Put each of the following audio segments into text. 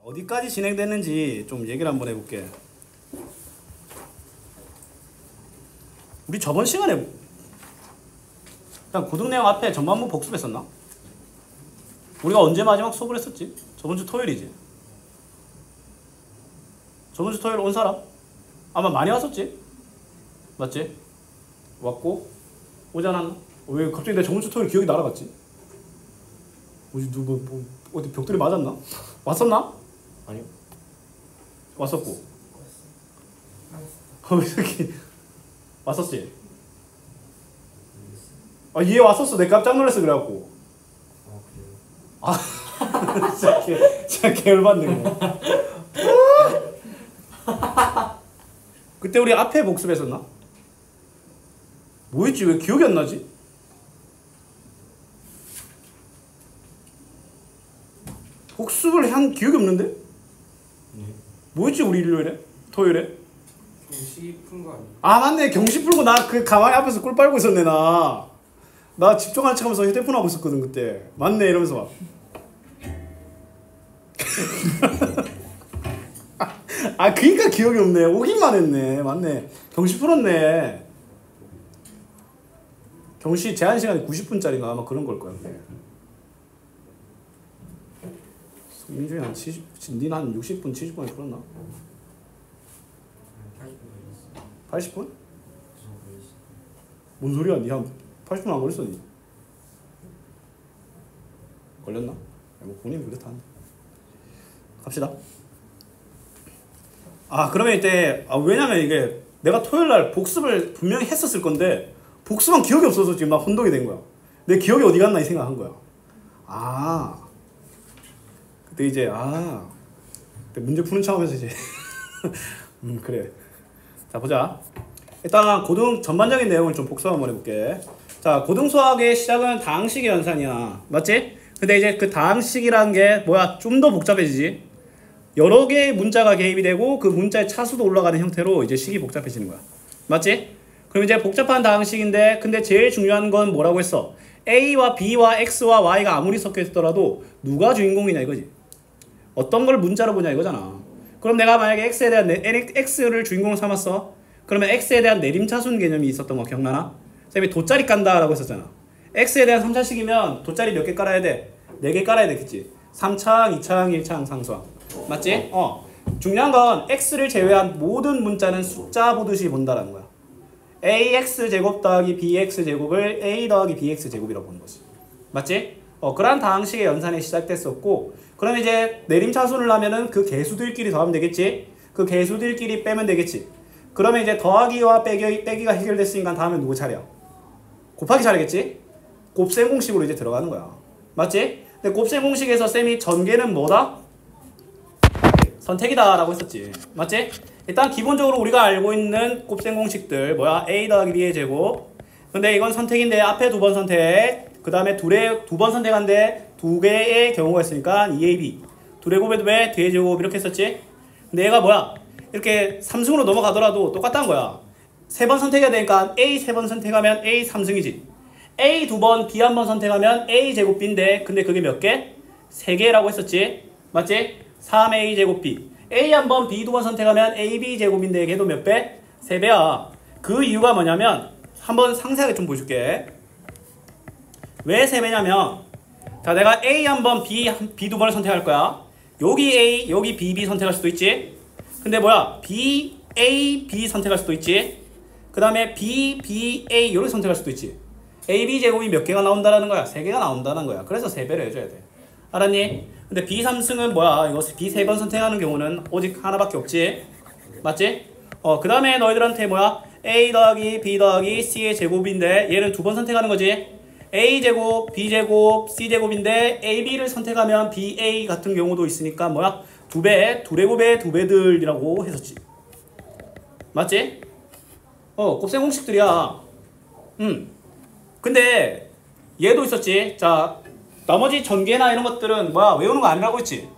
어디까지 진행됐는지 좀 얘기를 한번 해볼게. 우리 저번 시간에 그냥 고등 내용 앞에 전반부 복습했었나? 우리가 언제 마지막 수업을 했었지? 저번주 토요일이지? 저번주 토요일 온 사람? 아마 많이 왔었지? 맞지? 왔고 오지 않았나? 왜 갑자기 내 저번주 토요일 기억이 날아갔지? 뭐지 누구 어디 벽돌이 맞았나? 왔었나? 아니요. 왔었고 이렇게 왔었지? 아 얘 왔었어. 내가 깜짝 놀랐어. 그래갖고 그래요? 진짜 개열받네 거. 그때 우리 앞에 복습했었나? 뭐였지? 왜 기억이 안 나지? 복습을 한 기억이 없는데? 네. 뭐였지 우리 일요일에? 토요일에? 경시 푼 거 아니에요? 아 맞네. 경시 풀고 나 그 가만히 앞에서 꿀 빨고 있었네. 나 집중하는 척하면서 휴대폰 하고 있었거든 그때. 맞네 이러면서 막. 그니까 기억이 없네. 오기만 했네. 맞네. 경시 풀었네. 경시 제한 시간이 90분짜리인가 아마 그런 걸 거야. 민준이 한 70, 니는 한 60분, 70분에 풀었나? 80분? 80분? 뭔 소리야? 니 한 80분 안 걸렸어 니? 걸렸나? 뭐 본인이 그렇다는데. 갑시다. 그러면 이때 왜냐면 이게 내가 토요일날 복습을 분명히 했었을 건데 복습한 기억이 없어서 지금 나 혼동이 된 거야. 내 기억이 어디 갔나 이 생각한 거야. 그때 이제 그때 문제 푸는 척하면서 이제 그래. 자 보자. 일단 고등 전반적인 내용을 좀 복습 한번 해볼게. 자 고등 수학의 시작은 다항식의 연산이야. 맞지? 근데 이제 그 다항식이라는 게 뭐야? 좀 더 복잡해지지. 여러 개의 문자가 개입이 되고 그 문자의 차수도 올라가는 형태로 이제 식이 복잡해지는 거야. 맞지? 그럼 이제 복잡한 다항식인데 근데 제일 중요한 건 뭐라고 했어? A와 B와 X와 Y가 아무리 섞여 있더라도 누가 주인공이냐 이거지. 어떤 걸 문자로 보냐 이거잖아. 그럼 내가 만약에 X에 대한 X를 주인공으로 삼았어. 그러면 X에 대한 내림차순 개념이 있었던 거 기억나나? 쌤이 돗자리 깐다 라고 했었잖아. X에 대한 3차식이면 돗자리 몇 개 깔아야 돼? 4개 깔아야 되겠지. 3창, 2창, 1창 상수항. 맞지? 중요한 건 X를 제외한 모든 문자는 숫자 보듯이 본다라는 거야. AX제곱 더하기 BX제곱을 A 더하기 BX제곱이라고 보는 거지. 맞지? 그러한 다항식의 연산이 시작됐었고 그럼 이제 내림차순을 하면은 그 개수들끼리 더하면 되겠지? 그 개수들끼리 빼면 되겠지? 그러면 이제 더하기와 빼기가 해결됐으니까 다음엔 누구 차례야? 곱하기 차례겠지? 곱셈 공식으로 이제 들어가는 거야. 맞지? 근데 곱셈 공식에서 쌤이 전개는 뭐다? 선택이다 라고 했었지. 맞지? 일단 기본적으로 우리가 알고 있는 곱셈 공식들 뭐야? A 더하기 B의 제곱. 근데 이건 선택인데 앞에 2번 선택 그 다음에 두 번 선택한데 2개의 경우가 있으니까 2AB 2의 곱에 2배 뒤의 제곱 이렇게 했었지. 근데 얘가 뭐야? 이렇게 3승으로 넘어가더라도 똑같다는 거야. 3번 선택해야 되니까 A 3번 선택하면 A 3승이지. A 2번 B 1번 선택하면 A 제곱 B인데 근데 그게 몇 개? 3개라고 했었지. 맞지? 3A 제곱 B A 1번 B 2번 선택하면 AB 제곱인데 걔도 몇 배? 3배야. 그 이유가 뭐냐면 한번 상세하게 좀 보여줄게. 왜 3배냐면 자 내가 A 1번 B 2번을 선택할 거야. 여기 A 여기 B 선택할 수도 있지. 근데 뭐야 B A B 선택할 수도 있지. 그 다음에 B A 이렇게 선택할 수도 있지. AB 제곱이 몇 개가 나온다라는 거야? 3개가 나온다는 거야. 그래서 3배를 해줘야 돼. 알았니? 근데 B 3승은 뭐야? 이거 B 3번 선택하는 경우는 오직 하나밖에 없지. 맞지? 그 다음에 너희들한테 뭐야? A 더하기 B 더하기 C의 제곱인데 얘는 2번 선택하는 거지. A 제곱, B 제곱, C 제곱인데 AB를 선택하면 BA 같은 경우도 있으니까 뭐야? 2배, 2의 곱에 2배들이라고 했었지. 맞지? 곱셈 공식들이야. 근데 얘도 있었지. 자 나머지 전개나 이런 것들은 뭐야? 외우는 거 아니라고 했지.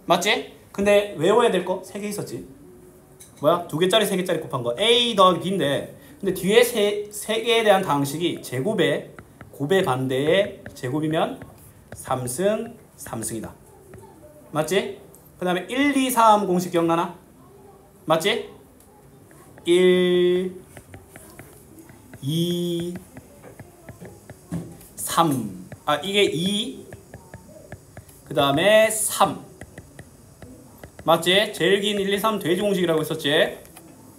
맞지? 근데 외워야 될 거 3개 있었지. 뭐야? 2개짜리 3개짜리 곱한 거 A 더하기 B인데 근데 뒤에 3개에 대한 다항식이 제곱에 곱의 반대의 제곱이면 3승 3승이다. 맞지? 그 다음에 1, 2, 3 공식 기억나나? 맞지? 1, 2, 3. 아, 이게 2, 그 다음에 3. 맞지? 제일 긴 1, 2, 3 돼지 공식이라고 했었지?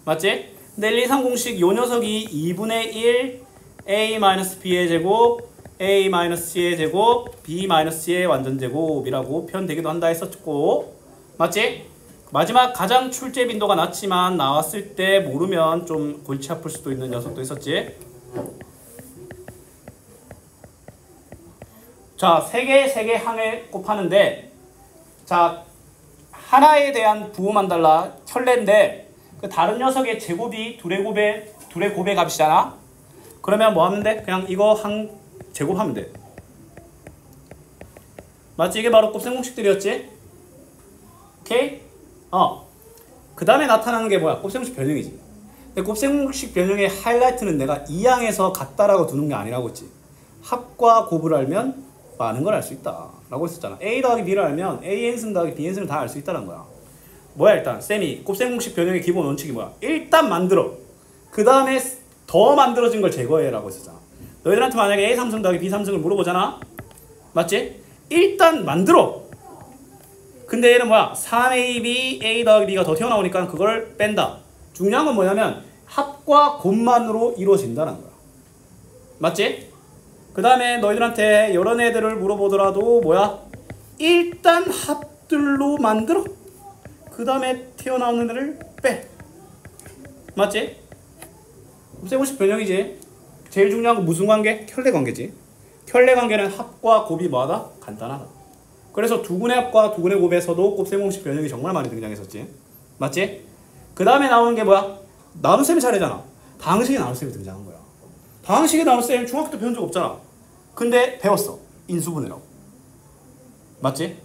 맞지? 근데 1, 2, 3 공식 요 녀석이 2분의 1 a-b의 제곱 a-c의 제곱 b-c의 완전제곱이라고 표현되기도 한다 했었고, 맞지? 마지막 가장 출제 빈도가 낮지만 나왔을 때 모르면 좀 골치 아플 수도 있는 녀석도 있었지. 자, 세 개 항을 곱하는데, 자, 하나에 대한 부호만 달라. 켤레인데 그 다른 녀석의 제곱이 둘의 곱의 값이잖아. 그러면 뭐 하면 돼? 그냥 이거 항 제곱하면 돼. 맞지? 이게 바로 곱셈 공식들이었지? 오케이? 그 다음에 나타나는 게 뭐야? 곱셈 공식 변형이지. 근데 곱셈 공식 변형의 하이라이트는 내가 이 항에서 같다라고 두는 게 아니라고 했지. 합과 곱을 알면 많은 걸 알 수 있다 라고 했었잖아. A 더하기 B를 알면 A n승 더하기 B n승을 다 알 수 있다는 거야. 뭐야? 일단 쌤이 곱셈 공식 변형의 기본 원칙이 뭐야? 일단 만들어. 그 다음에 더 만들어진 걸 제거해 라고 했었잖아. 너희들한테 만약에 A 3승 더하기 B 3승을 물어보잖아. 맞지? 일단 만들어. 근데 얘는 뭐야? 3AB A 더하기 B가 더 튀어나오니까 그걸 뺀다. 중요한 건 뭐냐면 합과 곱만으로 이루어진다는 거야. 맞지? 그 다음에 너희들한테 이런 애들을 물어보더라도 뭐야? 일단 합들로 만들어. 그 다음에 튀어나오는 애를 빼. 맞지? 곱셈 공식 변형이지. 제일 중요한 건 무슨 관계? 켤레 관계지. 켤레 관계는 합과 곱이 뭐하다? 간단하다. 그래서 두근의 합과 두근의 곱에서도 곱셈 공식 변형이 정말 많이 등장했었지. 맞지? 그 다음에 나오는 게 뭐야? 나눗셈의 차례잖아. 다항식의 나눗셈이 등장한 거야. 다항식의 나눗셈 중학교 때 배운 적 없잖아. 근데 배웠어. 인수분해라고. 맞지?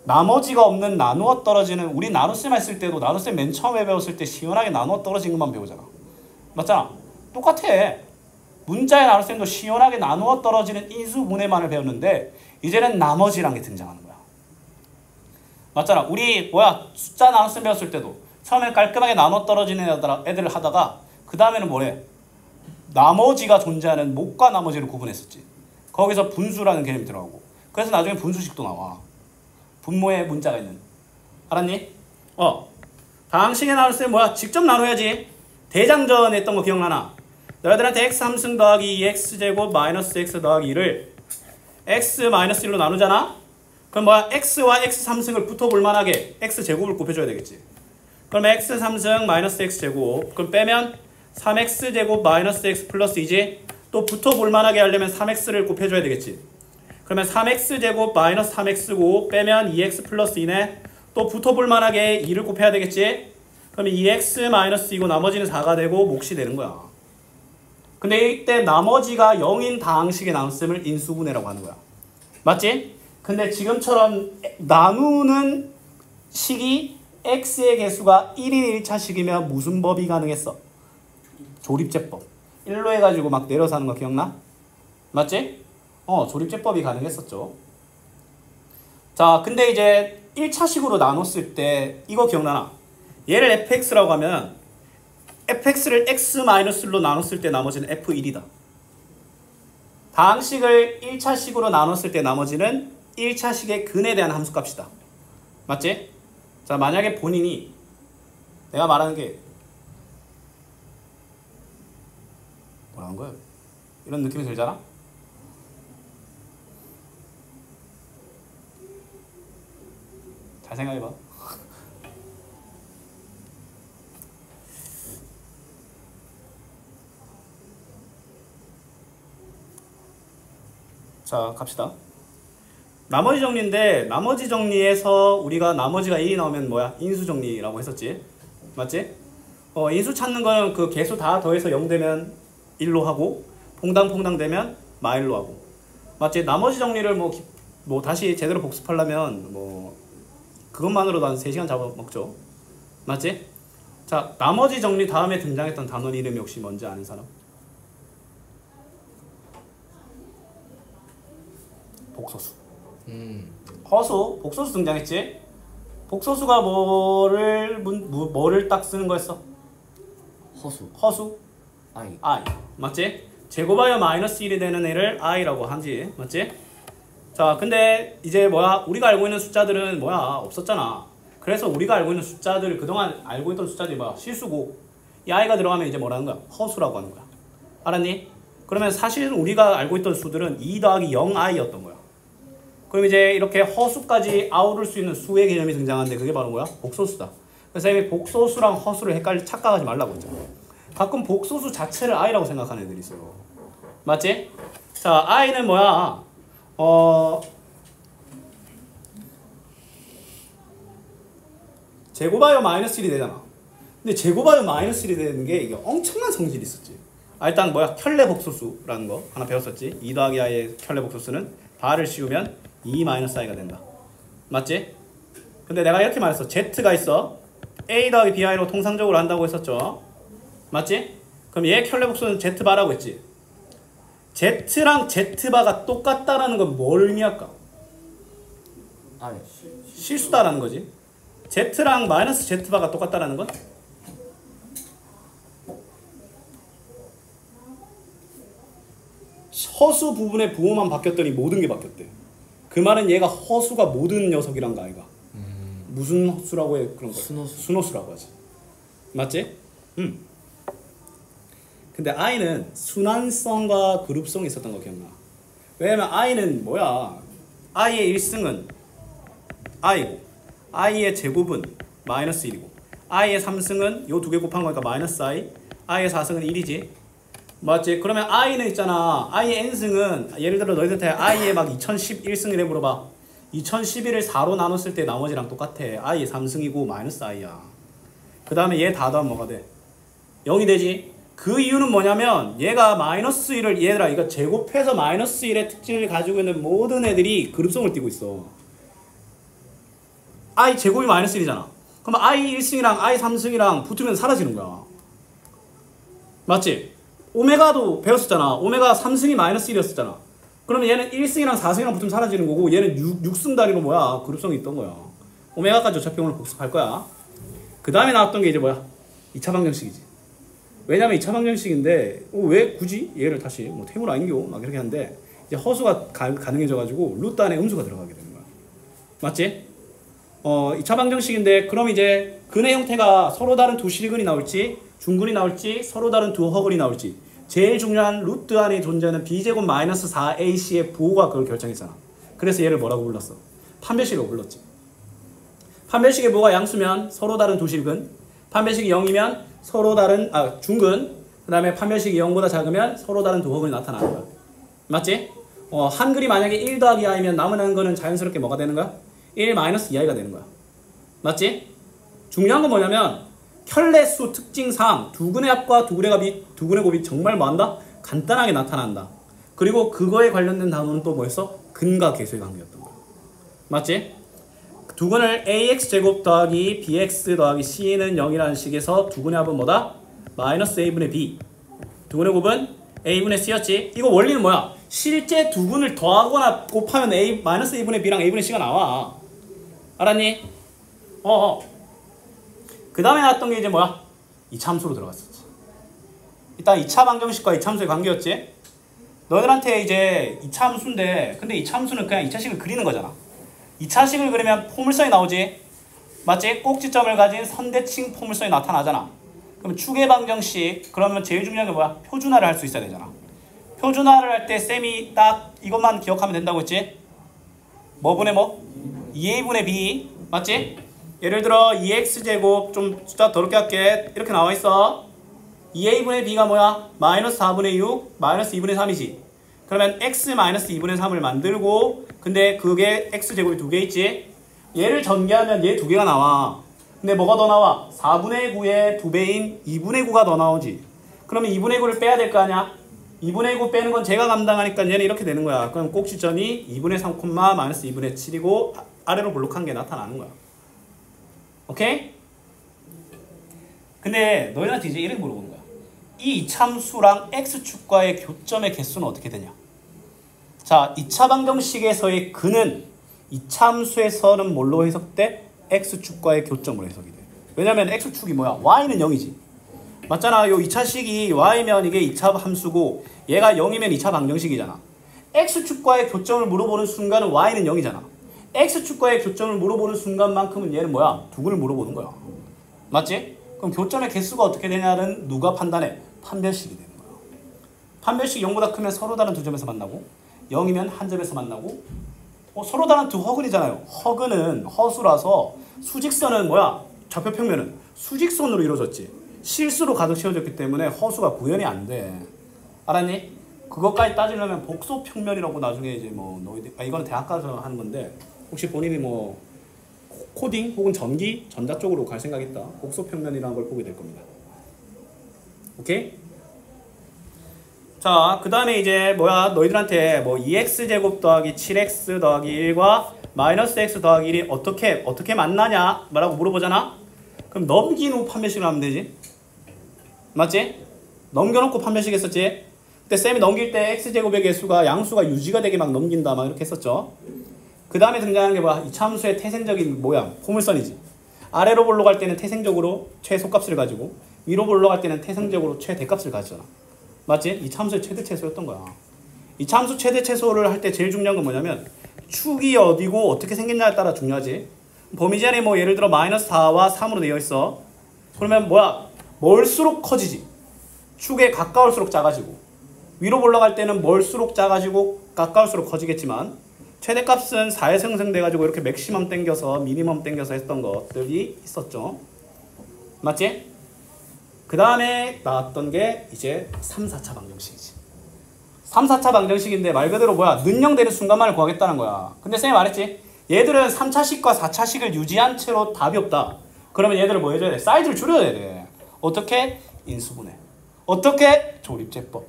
나머지가 없는 나누어 떨어지는, 우리 나눗셈 했을 때도 나눗셈 맨 처음에 배웠을 때 시원하게 나누어 떨어진 것만 배우잖아. 맞잖아? 똑같아. 문자의 나눗셈도 시원하게 나누어 떨어지는 인수분해만을 배웠는데 이제는 나머지란 게 등장하는 거야. 맞잖아? 우리 뭐야? 숫자 나눗셈 배웠을 때도 처음에는 깔끔하게 나누어 떨어지는 애들을 하다가 그 다음에는 뭐래? 나머지가 존재하는 못과 나머지를 구분했었지. 거기서 분수라는 개념이 들어가고, 그래서 나중에 분수식도 나와. 분모에 문자가 있는. 알았니? 다항식의 나눗셈 뭐야? 직접 나눠야지. 대장전 했던 거 기억나나? 너희들한테 x 3승 더하기 2x제곱 마이너스 x 더하기 2를 x 마이너스 1로 나누잖아? 그럼 뭐야? x와 x 3승을 붙어볼 만하게 x제곱을 곱해줘야 되겠지. 그럼 x 3승 마이너스 x제곱, 그럼 빼면 3x제곱 마이너스 x 플러스 2지? 또 붙어볼 만하게 하려면 3x를 곱해줘야 되겠지. 그러면 3x제곱 마이너스 3x고 빼면 2x 플러스 2네. 또 붙어볼 만하게 2를 곱해야 되겠지. 그러면 2x 마이너스 2고 나머지는 4가 되고 몫이 되는 거야. 근데 이때 나머지가 0인 다항식의 나눗셈을 인수분해라고 하는 거야. 맞지? 근데 지금처럼 나누는 식이 x의 개수가 1인 1차식이면 무슨 법이 가능했어? 조립제법. 1로 해가지고 막 내려서 하는 거 기억나? 맞지? 조립제법이 가능했었죠. 자, 근데 이제 1차식으로 나눴을 때 이거 기억나나? 얘를 fx라고 하면 fx를 x-1로 나눴을 때 나머지는 f1이다. 다항식을 1차식으로 나눴을 때 나머지는 1차식의 근에 대한 함수값이다. 맞지? 자, 만약에 본인이 내가 말하는 게 뭐라는 거야? 이런 느낌이 들잖아? 잘 생각해봐. 자, 갑시다. 나머지 정리인데 나머지 정리에서 우리가 나머지가 1이 나오면 뭐야? 인수 정리라고 했었지. 맞지? 인수 찾는 거는 그 개수 다 더해서 0 되면 1로 하고 퐁당퐁당 되면 마일로 하고. 맞지? 나머지 정리를 뭐 다시 제대로 복습하려면 뭐 그것만으로도 한 3시간 잡아먹죠. 맞지? 자, 나머지 정리 다음에 등장했던 단원 이름이 혹시 뭔지 아는 사람? 복소수. 허수, 복소수 등장했지? 복소수가 뭐를 딱 쓰는 거였어? 허수. 허수? I. I. 맞지? 제곱하여 마이너스 1이 되는 애를 i라고 하지. 맞지? 자, 근데 이제 뭐야? 우리가 알고 있는 숫자들은 뭐야? 없었잖아. 그래서 우리가 알고 있는 숫자들, 그동안 알고 있던 숫자들이 뭐야? 실수고, 이 i가 들어가면 이제 뭐라는 거야? 허수라고 하는 거야. 알았니? 그러면 사실 우리가 알고 있던 수들은 2 더하기 0i였던 거야. 그럼 이제 이렇게 허수까지 아우를 수 있는 수의 개념이 등장하는데 그게 바로 뭐야? 복소수다. 그래서 이미 복소수랑 허수를 착각하지 말라고 했잖아. 가끔 복소수 자체를 i라고 생각하는 애들이 있어요. 맞지? 자, i는 뭐야? 제곱하여 마이너스 1이 되잖아. 근데 제곱하여 마이너스 1이 되는 게 이게 엄청난 성질이 있었지. 일단 뭐야? 켤레 복소수라는 거 하나 배웠었지. 2 더하기 i의 켤레 복소수는 바를 씌우면 2 마이너스 i가 된다. 맞지? 근데 내가 이렇게 말했어. z가 있어. a 더하기 bi로 통상적으로 한다고 했었죠. 맞지? 그럼 얘 켤레 복소는 z바라고 했지. z랑 z바가 똑같다라는 건 뭘 의미할까? I. 실수다라는 거지. z랑 마이너스 z바가 똑같다라는 건? 허수 부분의 부호만 바뀌었더니 모든 게 바뀌었대. 그 말은 얘가 허수가 모든 녀석이란 거 아이가. 무슨 허수라고 해? 그런 거. 순호수라고 하지. 맞지? 근데 i는 순환성과 그룹성이 있었던 거 기억나? 왜냐면 i는 뭐야? i의 1승은 i고 i의 제곱은 마이너스 1이고 i의 3승은 요 두 개 곱한 거니까 마이너스 i, i의 4승은 1이지. 맞지? 그러면 i는 있잖아. i의 n승은 예를 들어 너희들한테 i의 막 2011승이래 물어봐. 2011을 4로 나눴을 때 나머지랑 똑같아. i의 3승이고 마이너스 i야. 그 다음에 얘 다 더하면 뭐가 돼? 0이 되지? 그 이유는 뭐냐면 얘가 마이너스 1을 얘들아 이거 제곱해서 마이너스 1의 특징을 가지고 있는 모든 애들이 그룹성을 띠고 있어. i 제곱이 마이너스 1이잖아. 그럼 i 1승이랑 i 3승이랑 붙으면 사라지는 거야. 맞지? 오메가도 배웠었잖아. 오메가 3승이 마이너스 1이었었잖아. 그러면 얘는 1승이랑 4승이랑 붙으면 사라지는 거고 얘는 6승 단위로 뭐야? 그룹성이 있던 거야. 오메가까지 어차피 오늘 복습할 거야. 그 다음에 나왔던 게 이제 뭐야? 2차 방정식이지. 왜냐면 2차 방정식인데 왜 굳이 얘를 다시 뭐 태물 아닌겨? 막 이렇게 하는데 이제 허수가 가능해져가지고 루트 안에 음수가 들어가게 되는 거야. 맞지? 2차 방정식인데 그럼 이제 근의 형태가 서로 다른 두 실근이 나올지 중근이 나올지 서로 다른 두 허근이 나올지 제일 중요한 루트 안에 존재하는 b제곱 마이너스 4ac의 부호가 그걸 결정했잖아. 그래서 얘를 뭐라고 불렀어? 판별식이라고 불렀지. 판별식의 부호가 양수면 서로 다른 두 실근, 판별식이 0이면 서로 다른 중근, 그 다음에 판별식이 0보다 작으면 서로 다른 두 허근이 나타나는 거야. 맞지? 한글이 만약에 1 더하기 i면 남은 거는 자연스럽게 뭐가 되는 거야? 1 마이너스 2i가 되는 거야. 맞지? 중요한 건 뭐냐면 켤레수 특징상 두근의 합과 두근의 곱이 정말 뭐한다? 간단하게 나타난다. 그리고 그거에 관련된 단어는 또 뭐였어? 근과 계수의 관계였던 거야. 맞지? 두근을 ax제곱 더하기 bx 더하기 c는 0이라는 식에서 두근의 합은 뭐다? 마이너스 a분의 b. 두근의 곱은 a분의 c였지. 이거 원리는 뭐야? 실제 두근을 더하거나 곱하면 마이너스 a분의 b랑 a분의 c가 나와. 알았니? 그 다음에 나왔던 게 이제 뭐야? 이차함수로 들어갔었지. 일단 2차 방정식과 이차함수의 관계였지. 너희들한테 이제 이차함수인데 근데 이차함수는 그냥 2차식을 그리는 거잖아. 2차식을 그리면 포물선이 나오지. 맞지? 꼭지점을 가진 선대칭 포물선이 나타나잖아. 그럼 축의 방정식 그러면 제일 중요한 게 뭐야? 표준화를 할 수 있어야 되잖아. 표준화를 할 때 쌤이 딱 이것만 기억하면 된다고 했지? 뭐분의 뭐? 2a분의 b. 맞지? 예를 들어 2x제곱 좀 숫자 더럽게 할게. 이렇게 나와있어. 2a분의 b가 뭐야? 마이너스 4분의 6 마이너스 2분의 3이지. 그러면 x 마이너스 2분의 3을 만들고 근데 그게 x제곱이 두 개 있지. 얘를 전개하면 얘 두 개가 나와. 근데 뭐가 더 나와? 4분의 9의 2배인 2분의 9가 더 나오지. 그러면 2분의 9를 빼야 될 거 아니야? 2분의 9 빼는 건 제가 감당하니까 얘는 이렇게 되는 거야. 그럼 꼭지점이 2분의 3, 마이너스 2분의 7이고 아래로 볼록한 게 나타나는 거야. 오케이? 근데 너희한테 이제 이렇게 물어보는 거야. 이 이차함수랑 x축과의 교점의 개수는 어떻게 되냐? 자, 2차 방정식에서의 근은 이차함수에서는 뭘로 해석돼? x축과의 교점으로 해석이 돼. 왜냐면 x축이 뭐야? y는 0이지. 맞잖아. 요 2차식이 y면 이게 2차 함수고 얘가 0이면 2차 방정식이잖아. x축과의 교점을 물어보는 순간은 y는 0이잖아. x축과의 교점을 물어보는 순간만큼은 얘는 뭐야? 두근을 물어보는 거야. 맞지? 그럼 교점의 개수가 어떻게 되냐는 누가 판단해? 판별식이 되는 거야. 판별식이 0보다 크면 서로 다른 두 점에서 만나고 0이면 한 점에서 만나고 서로 다른 두 허근이잖아요. 허근은 허수라서 수직선은 뭐야? 좌표평면은 수직선으로 이루어졌지. 실수로 가득 채워졌기 때문에 허수가 구현이 안 돼. 알았니? 그것까지 따지려면 복소평면이라고 나중에 이제 뭐 너희들 이거는 대학 가서 하는 건데 혹시 본인이 뭐 코딩 혹은 전기 전자 쪽으로 갈 생각 있다. 복소평면이라는 걸 보게 될 겁니다. 오케이? 자, 그 다음에 이제 뭐야 너희들한테 뭐 2x제곱 더하기 7x 더하기 1과 마이너스 x 더하기 1이 어떻게 만나냐? 라고 물어보잖아? 그럼 넘긴 후 판별식을 하면 되지? 맞지? 넘겨놓고 판별식 했었지? 그때 쌤이 넘길 때 x제곱의 개수가 양수가 유지가 되게 막 넘긴다 막 이렇게 했었죠? 그 다음에 등장하는 게 뭐야? 이차함수의 태생적인 모양, 포물선이지. 아래로 올라갈 때는 태생적으로 최소값을 가지고 위로 올라갈 때는 태생적으로 최대값을 가지잖아. 맞지? 이차함수의 최대최소였던 거야. 이차함수 최대최소를 할 때 제일 중요한 건 뭐냐면 축이 어디고 어떻게 생겼냐에 따라 중요하지. 범위제한이 뭐 예를 들어 마이너스 4와 3으로 되어 있어. 그러면 뭐야? 멀수록 커지지. 축에 가까울수록 작아지고 위로 올라갈 때는 멀수록 작아지고 가까울수록 커지겠지만 최대값은 4에서 형성돼가지고 이렇게 맥시멈 땡겨서 미니멈 땡겨서 했던 것들이 있었죠. 맞지? 그 다음에 나왔던 게 이제 3, 4차 방정식이지. 3, 4차 방정식인데 말 그대로 뭐야? 능령되는 순간만을 구하겠다는 거야. 근데 쌤이 말했지? 얘들은 3차식과 4차식을 유지한 채로 답이 없다. 그러면 얘들을 뭐 해줘야 돼? 사이즈를 줄여야 돼. 어떻게? 인수분해. 어떻게? 조립제법.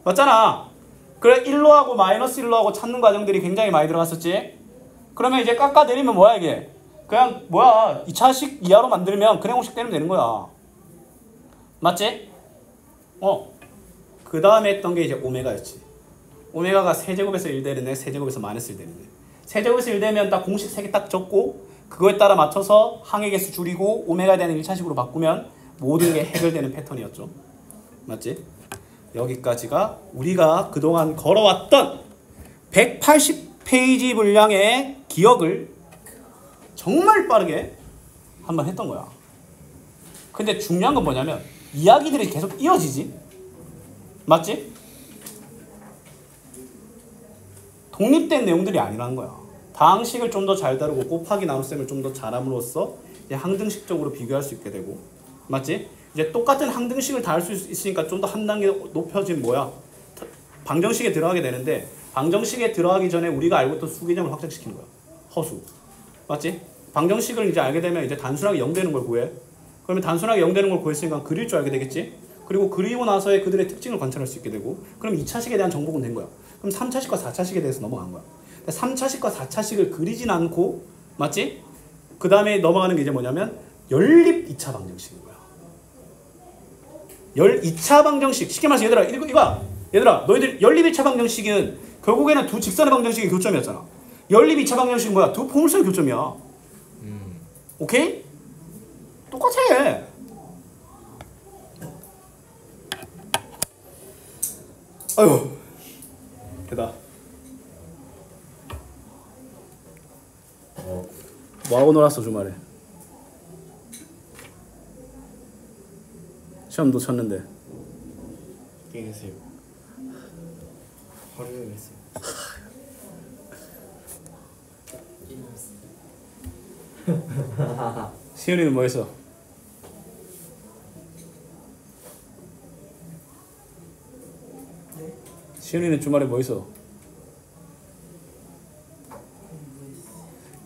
맞잖아. 그래 1로 하고 마이너스 1로 하고 찾는 과정들이 굉장히 많이 들어갔었지. 그러면 이제 깎아내리면 뭐야 이게? 그냥 뭐야 2차식 이하로 만들면 그냥 공식 때리면 되는 거야. 맞지? 그 다음에 했던 게 이제 오메가였지. 오메가가 세제곱에서 1되는데 세제곱에서 마이너스 1되는데 세제곱에서 1되면 딱 공식 3개 딱 적고 그거에 따라 맞춰서 항의 개수 줄이고 오메가에 대한 1차식으로 바꾸면 모든 게 해결되는 패턴이었죠. 맞지? 여기까지가 우리가 그동안 걸어왔던 180페이지 분량의 기억을 정말 빠르게 한번 했던 거야. 근데 중요한 건 뭐냐면 이야기들이 계속 이어지지? 맞지? 독립된 내용들이 아니라는 거야. 다항식을 좀 더 잘 다루고 곱하기 나눗셈을 좀 더 잘함으로써 이제 항등식적으로 비교할 수 있게 되고 맞지? 이제 똑같은 항등식을 다 할 수 있으니까 좀 더 한 단계 높여진 뭐야? 방정식에 들어가게 되는데 방정식에 들어가기 전에 우리가 알고 있던 수개념을 확장시키는 거야. 허수. 맞지? 방정식을 이제 알게 되면 이제 단순하게 0 되는 걸 구해. 그러면 단순하게 0 되는 걸 구했으니까 그릴 줄 알게 되겠지? 그리고 그리고 나서의 그들의 특징을 관찰할 수 있게 되고 그럼 2차식에 대한 정복은 된 거야. 그럼 3차식과 4차식에 대해서 넘어간 거야. 3차식과 4차식을 그리진 않고 맞지? 그 다음에 넘어가는 게 이제 뭐냐면 연립 2차 방정식인 거야. 2차 방정식 쉽게 말해서 얘들아 너희들 연립 2차 방정식은 결국에는 두 직선의 방정식의 교점이었잖아. 연립 2차 방정식은 뭐야? 두 포물선의 교점이야. 오케이? 똑같아. 아유 대다. 뭐하고 놀았어 주말에? 시험도 쳤는데 게임했어요. 하루 종일 했어요. 시은이는 뭐 했어? 시은이는 주말에 뭐 했어?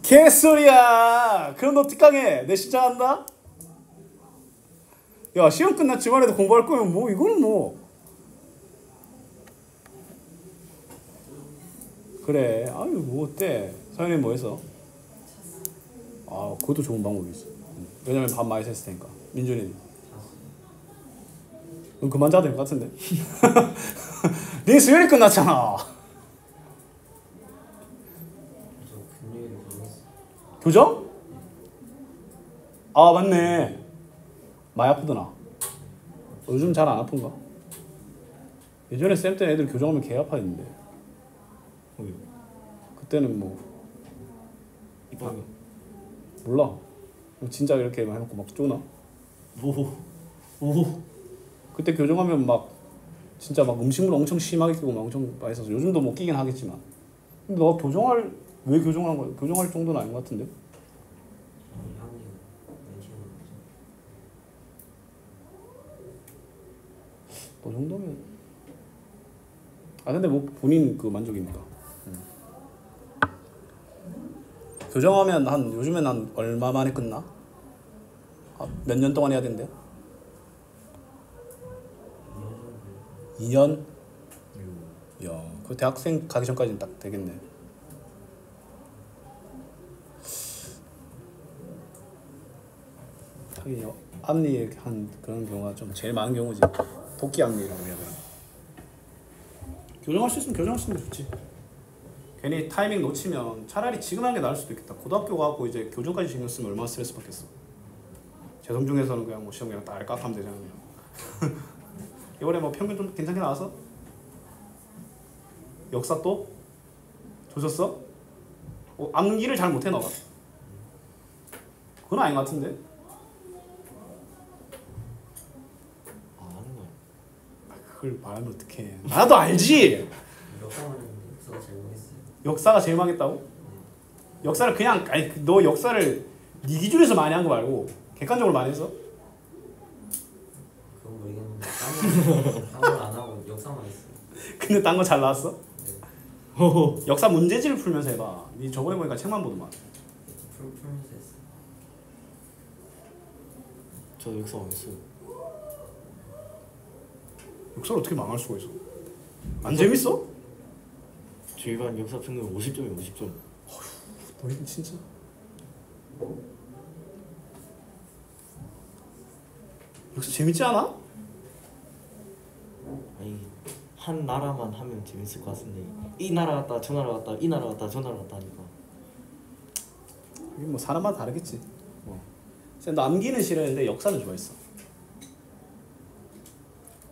개소리야! 그럼 너 특강해. 내 신청한다? 야 시험 끝나 주말에도 공부할 거면 뭐 이거는 뭐 그래. 아유 뭐 어때? 서현이 뭐 했어? 아 그것도 좋은 방법이지. 왜냐면 밥 많이 샜을 테니까. 민준이는? 그럼 그만 자도 될 것 같은데? 네 수요일이 끝났잖아. 교정? 아 맞네. 많이 아프더나. 요즘 잘 안 아픈가? 예전에 쌤 때 애들 교정하면 개 아파했는데. 그때는 뭐 이빨이 몰라. 진짜 이렇게 해놓고 막 쪼나? 오. 그때 교정하면 막 진짜 막 음식물 엄청 심하게 끼고 막 엄청 맛있어서 요즘도 뭐 끼긴 하겠지만. 근데 너 교정할 왜 교정한 거야? 교정할 정도는 아닌 것 같은데? 그 정도면 아 근데 뭐 본인 그 만족이니까. 교정하면 한 요즘엔 한 얼마 만에 끝나? 아, 몇 년 동안 해야 된대? 2년? 야, 그 대학생 가기 전까지는 딱 되겠네. 하긴 앞니 한 그런 경우가 좀 제일 많은 경우지. 토끼 앞니라고 해야 되나? 교정할 수 있으면 교정할 수 있으면 좋지. 괜히 타이밍 놓치면 차라리 지금 하는 게 나을 수도 있겠다. 고등학교 가고 이제 교정까지 신경 쓰면 얼마나 스트레스 받겠어. 재성 중에서는 그냥 뭐 시험 그냥 딸깍 하면 되잖아. 그냥. 이번에 뭐 평균 좀 괜찮게 나와서? 역사 또? 조졌어? 암기를 잘 못해 너가. 그건 아닌 것 같은데? 아는 거야. 그걸 말하면 어떡해. 나도 알지! 역사가 제일 멋있어요. 역사가 제일 망했다고? 역사를 그냥 아니 너 역사를 네 기준에서 많이 한 거 말고 객관적으로 많이 했어? 그건 모르겠는데 딴걸안 하고 역사만 했어요. 근데 딴 거 잘 나왔어? 호호. 역사 문제지를 풀면서 해봐. 네 저번에 보니까 책만 보더만. 풀면서 했어요. 저 역사 안 했어요. 역사를 어떻게 망할 수가 있어? 안 재밌어? 저희 반 역사 평균 50점이에요. 50점. 너희는 진짜 역사 재밌지 않아? 아니 한 나라만 하면 재밌을 것 같은데 이 나라 갔다 저 나라 갔다 이 나라 갔다 저 나라 갔다 하니까 이게 뭐 사람마다 다르겠지. 쌤 남기는 싫어했는데 역사는 좋아했어.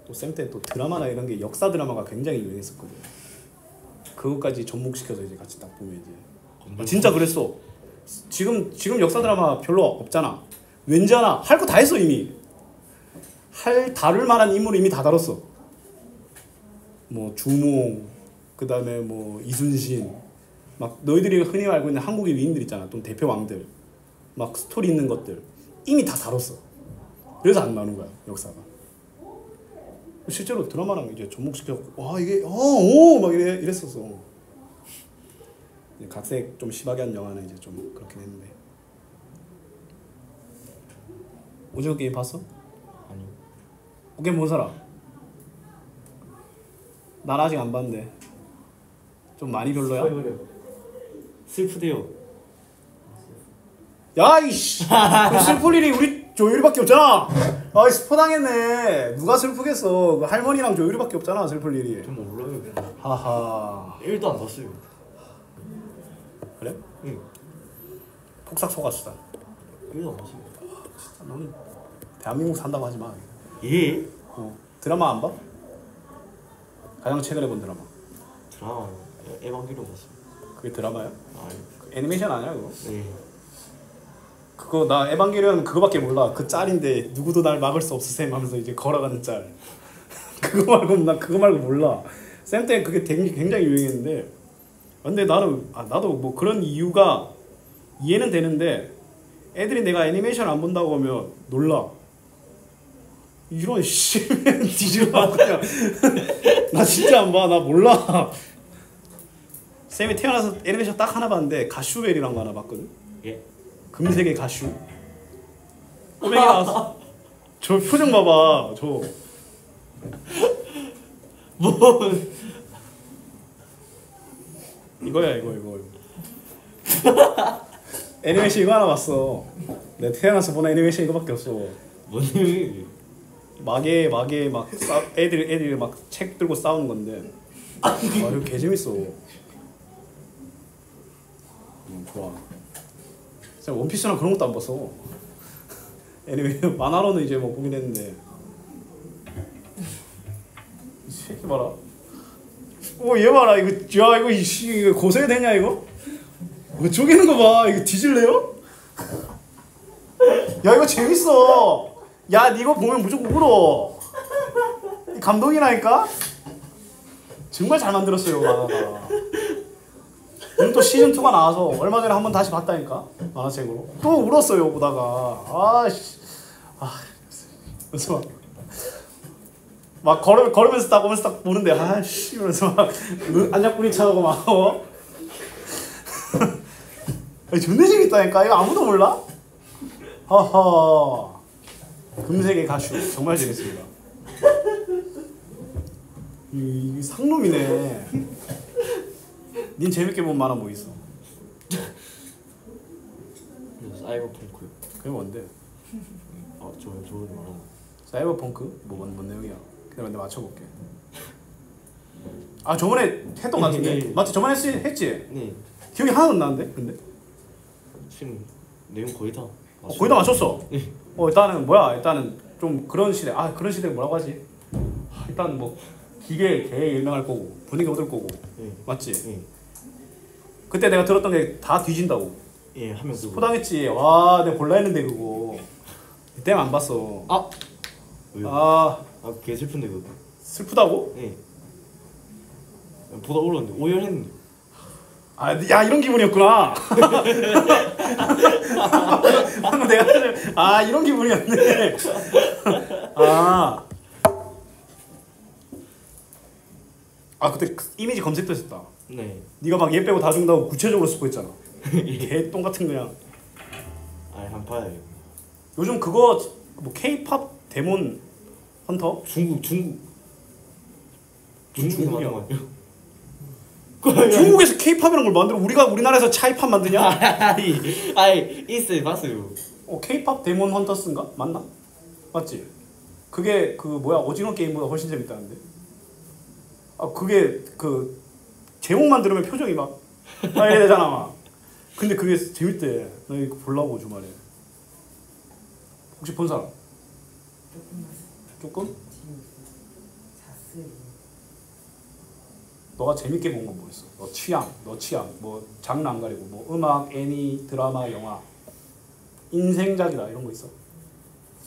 또 쌤 때 또 드라마나 이런 게 역사 드라마가 굉장히 유행했었거든. 그것까지 접목시켜서 이제 같이 딱 보면 이제 진짜 그랬어. 지금 역사 드라마 별로 없잖아. 왠지 하나 할 거 다 했어 이미. 다룰 만한 인물 이미 다 다뤘어. 뭐 주몽, 그 다음에 뭐 이순신, 막 너희들이 흔히 알고 있는 한국의 위인들 있잖아. 또 대표 왕들, 막 스토리 있는 것들 이미 다 다뤘어. 그래서 안 나오는 거야 역사가. 실제로 드라마랑 이제 접목시켜 와 이게 막 이랬었어. 각색 좀 심하게 한 영화는 이제 좀 그렇긴 했는데. 오징어 게임 봤어? 아니요. 게임 본 사람? 난 아직 안 봤는데 좀 많이 별로야? 슬프대요. 야 이씨 그 슬플 일이 우리 조율이밖에 없잖아. 아 스포 당했네. 누가 슬프겠어. 그 할머니랑 조율이밖에 없잖아 슬플 일이. 좀 몰라요. 하하. 1도 안 봤어요. 그래? 응. 폭삭 속았수다. 1도 안 봤어요. 진짜 너는 대한민국 산다고 하지 마. 예? 드라마 안 봐? 가장 최근에 본 드라마. 드라마 에반게리온 봤어요. 그게 드라마야? 아, 애니메이션 아니야 그거? 네. 그거 나 에반게리온 그거밖에 몰라. 그 짤인데 누구도 날 막을 수 없어 쌤 하면서 이제 걸어가는 짤. 그거 말고 몰라. 쌤 때 그게 굉장히 유행했는데. 근데 나도 뭐 그런 이유가 이해는 되는데 애들이 내가 애니메이션 안 본다고 하면 놀라. 이런 씨 뒤집어 그냥. 나 진짜 안 봐. 나 몰라. 쌤이 태어나서 애니메이션 딱 하나 봤는데 가슈벨이란 거 하나 봤거든. 예? 금색의 가슈. 꼬맹이 나왔어. 저 표정 봐봐. 저. 뭐? 이거. 애니메이션 이거 하나 봤어. 내가 태어나서 본 애니메이션 이거밖에 없어. 뭐니? 막에 막 애들이 막 책 들고 싸우는 건데. 아 이거 개 재밌어. 좋아. 진짜 원피스랑 그런 것도 안 봤어. 애니메 만화로는 이제 뭐 보긴 했는데 이 새끼 봐라. 얘 봐라 이거. 야 이거 이거 고소해 되냐 이거? 이거 쪼개는 거 봐. 이거 뒤질래요? 야 이거 재밌어. 야 니 이거 보면 무조건 울어. 감동이라니까? 정말 잘 만들었어요 만화가. 오늘 또 시즌2가 나와서 얼마 전에 한번 다시 봤다니까 만화책으로. 또 울었어요 보다가. 아씨. 그래서 막 걸으면서 딱 오면서 딱 보는데 아씨 그래서 막 안약불이 차고 막 존나 재밌다니까. 이거 아무도 몰라? 하하. 금색의 가슈 정말 재밌습니다. 이 상놈이네. 닌 재밌게 본 만화 뭐 있어? 사이버펑크. 그게 뭔데? 저거 말하는. 사이버펑크? 뭔 내용이야? 기다려 내가 맞춰볼게. 저번에 했던 거 같은데? 네. 맞지? 저번에 했지? 네. 기억이 하나도 안 나는데? 근데? 지금 내용 거의 다. 거의 다 맞췄어? 네. 일단은 뭐야? 일단은 좀 그런 시대. 그런 시대를 뭐라고 하지? 일단 뭐 기계 개 유명할 거고 분위기 얻을 거고. 네. 맞지? 네. 그때 내가 들었던 게 다 뒤진다고. 예, 하면 포당했지. 와, 내가 볼라 했는데 그거. 그때는 안 봤어. 왜요? 그게 슬픈데 그거. 슬프다고? 네. 보다 올랐는데 오열했는데. 야 이런 기분이었구나. 방금 내가 이런 기분이었네. 그때 이미지 검색도 했었다. 네. 네가 막 얘 빼고 다 준다고 구체적으로 스포했잖아. 개똥 같은 그냥. 안 봐요. 요즘 그거 뭐 K-팝 데몬 헌터? 중국에서 중국이야. 만든 거 아니에요? 중국에서 K-팝이라는 걸 만들어 우리나라에서 차이팝 만드냐? 있어요, 봤어요. K-팝 데몬 헌터스인가? 맞나? 맞지? 그게 그 뭐야 오징어 게임보다 훨씬 재밌다는데. 그게 그 제목만 들으면 표정이 막 이래 되잖아 막. 근데 그게 재밌대. 나 이거 보려고 주말에. 혹시 본 사람? 조금? 자세히. 너가 재밌게 본 건 뭐였어? 너 취향 뭐 장르 안 가리고 뭐 음악, 애니, 드라마, 영화, 인생작이다 이런 거 있어?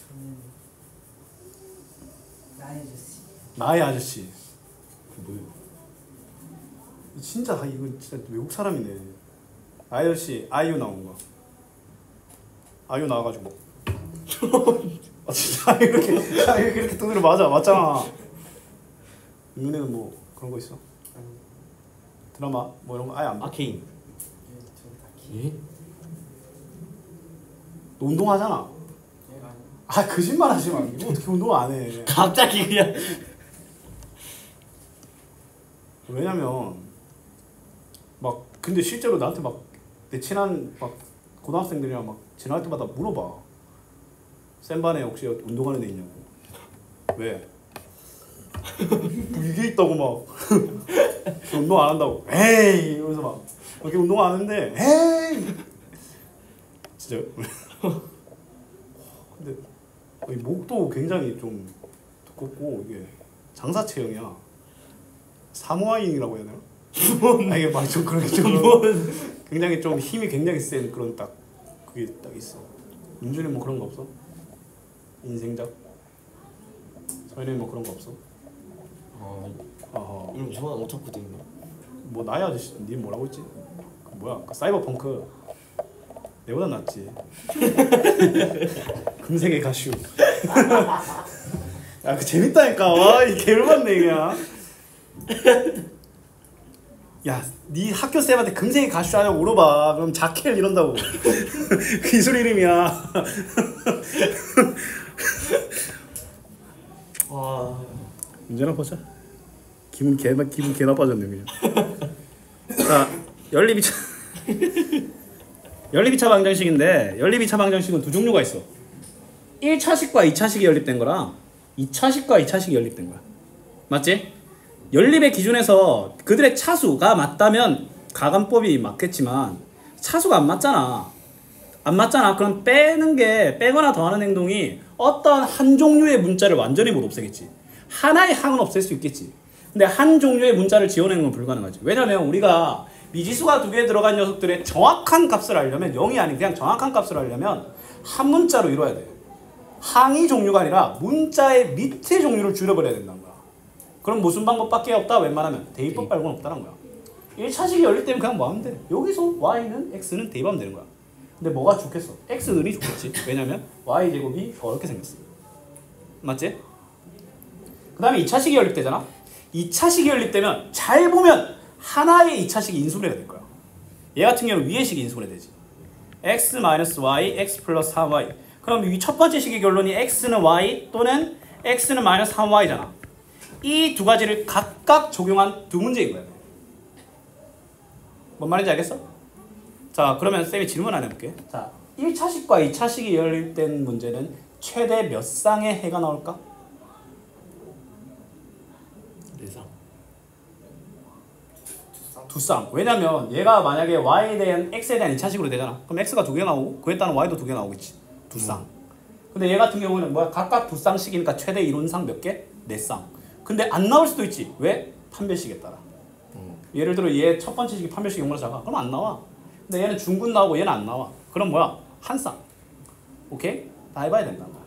저는 나의 아저씨. 나의 아저씨. 그 뭐예요? 진짜 이거 진짜 외국 사람이네. 나의 아저씨 아이유 나온 거. 아이유 나와가지고 진짜 이렇게 두드려 맞잖아. 윤희는 뭐 그런 거 있어? 드라마 뭐 이런 거 아예 안 봐? 아케인. 저기 다 예? 너 운동하잖아. 얘가 아니야. 거짓말 하지 마. 이거 어떻게 운동 안 해? 갑자기 그냥. 왜냐면 막 근데 실제로 나한테 막 내 친한 막 고등학생들이랑 막 지나갈 때마다 물어봐. 센반에 혹시 운동하는 애 있냐고. 왜? 뭐 이게 있다고 막 운동 안 한다고. 에이 이러면서 막 이렇게 운동 안 하는데 에이 진짜. 근데 이 목도 굉장히 좀 두껍고 이게 장사체형이야. 사모아인이라고 해야 되나? 이게 막 좀 그렇게 좀 굉장히 좀 힘이 굉장히 센 그런 딱 그게 딱 있어. 민준이 뭐 그런 거 없어? 인생작? 서현이 뭐 그런 거 없어? 이런 저는 오타쿠들인가? 뭐 나의 아저씨 니 뭐라고 했지? 그 뭐야? 그 사이버펑크 내보다 낫지. 금색의 가슈. 그 재밌다니까. 이 개울맞네 그냥. 야, 네 학교 쌤한테 금색의 가슈 하냐고 물어봐. 그럼 자켈 이런다고. 그 기술 이름이야. 와. 언제나 보자. 기분 개 나빠졌네 그냥. 자, 연립2차 방정식인데 연립2차 방정식은 두 종류가 있어. 1차식과 2차식이 연립된 거랑 2차식과 2차식이 연립된 거야. 맞지? 연립의 기준에서 그들의 차수가 맞다면 가감법이 맞겠지만 차수가 안 맞잖아. 안 맞잖아. 그럼 빼거나 더하는 행동이 어떤 한 종류의 문자를 완전히 못 없애겠지. 하나의 항은 없앨 수 있겠지. 근데 한 종류의 문자를 지워내는 건 불가능하지. 왜냐면 우리가 미지수가 2개 들어간 녀석들의 정확한 값을 알려면 0이 아닌 그냥 정확한 값을 알려면 한 문자로 이루어야 돼. 항이 종류가 아니라 문자의 밑의 종류를 줄여버려야 된다는 거야. 그럼 무슨 방법밖에 없다? 웬만하면 대입법 말고는 없다는 거야. 1차식이 열릴 때면 그냥 뭐 하면 돼? 여기서 y는 x는 대입하면 되는 거야. 근데 뭐가 좋겠어? x는이 좋겠지. 왜냐면 y제곱이 더 어렵게 생겼어. 맞지? 그 다음에 2차식이 열릴 때잖아. 2차식이 열릴 때면 잘 보면 하나의 2차식이 인수분해가 될 거야. 얘 같은 경우는 위의 식이 인수분해 되지. x-y, x 플러스 3y. 그럼 이 첫 번째 식의 결론이 x는 y 또는 x는 마이너스 3y잖아. 이 두 가지를 각각 적용한 두 문제인 거야. 뭔 말인지 알겠어? 자, 그러면 쌤이 질문 하나 해볼게. 자, 1차식과 2차식이 열릴 땐 문제는 최대 몇 쌍의 해가 나올까? 4쌍. 두 쌍. 왜냐면 얘가 만약에 y에 대한 x에 대한 2차식으로 되잖아. 그럼 x가 2개 나오고 그에 따른 y도 2개 나오겠지. 두 쌍. 근데 얘 같은 경우는 뭐야? 각각 두 쌍씩이니까 최대 이론상 몇 개? 4쌍. 근데 안 나올 수도 있지. 왜? 판별식에 따라. 예를 들어 얘 첫 번째 식이 판별식 0보다 작아. 그럼 안 나와. 근데 얘는 중군 나오고 얘는 안 나와. 그럼 뭐야? 한 쌍. 오케이? 다 해봐야 된다는 거야.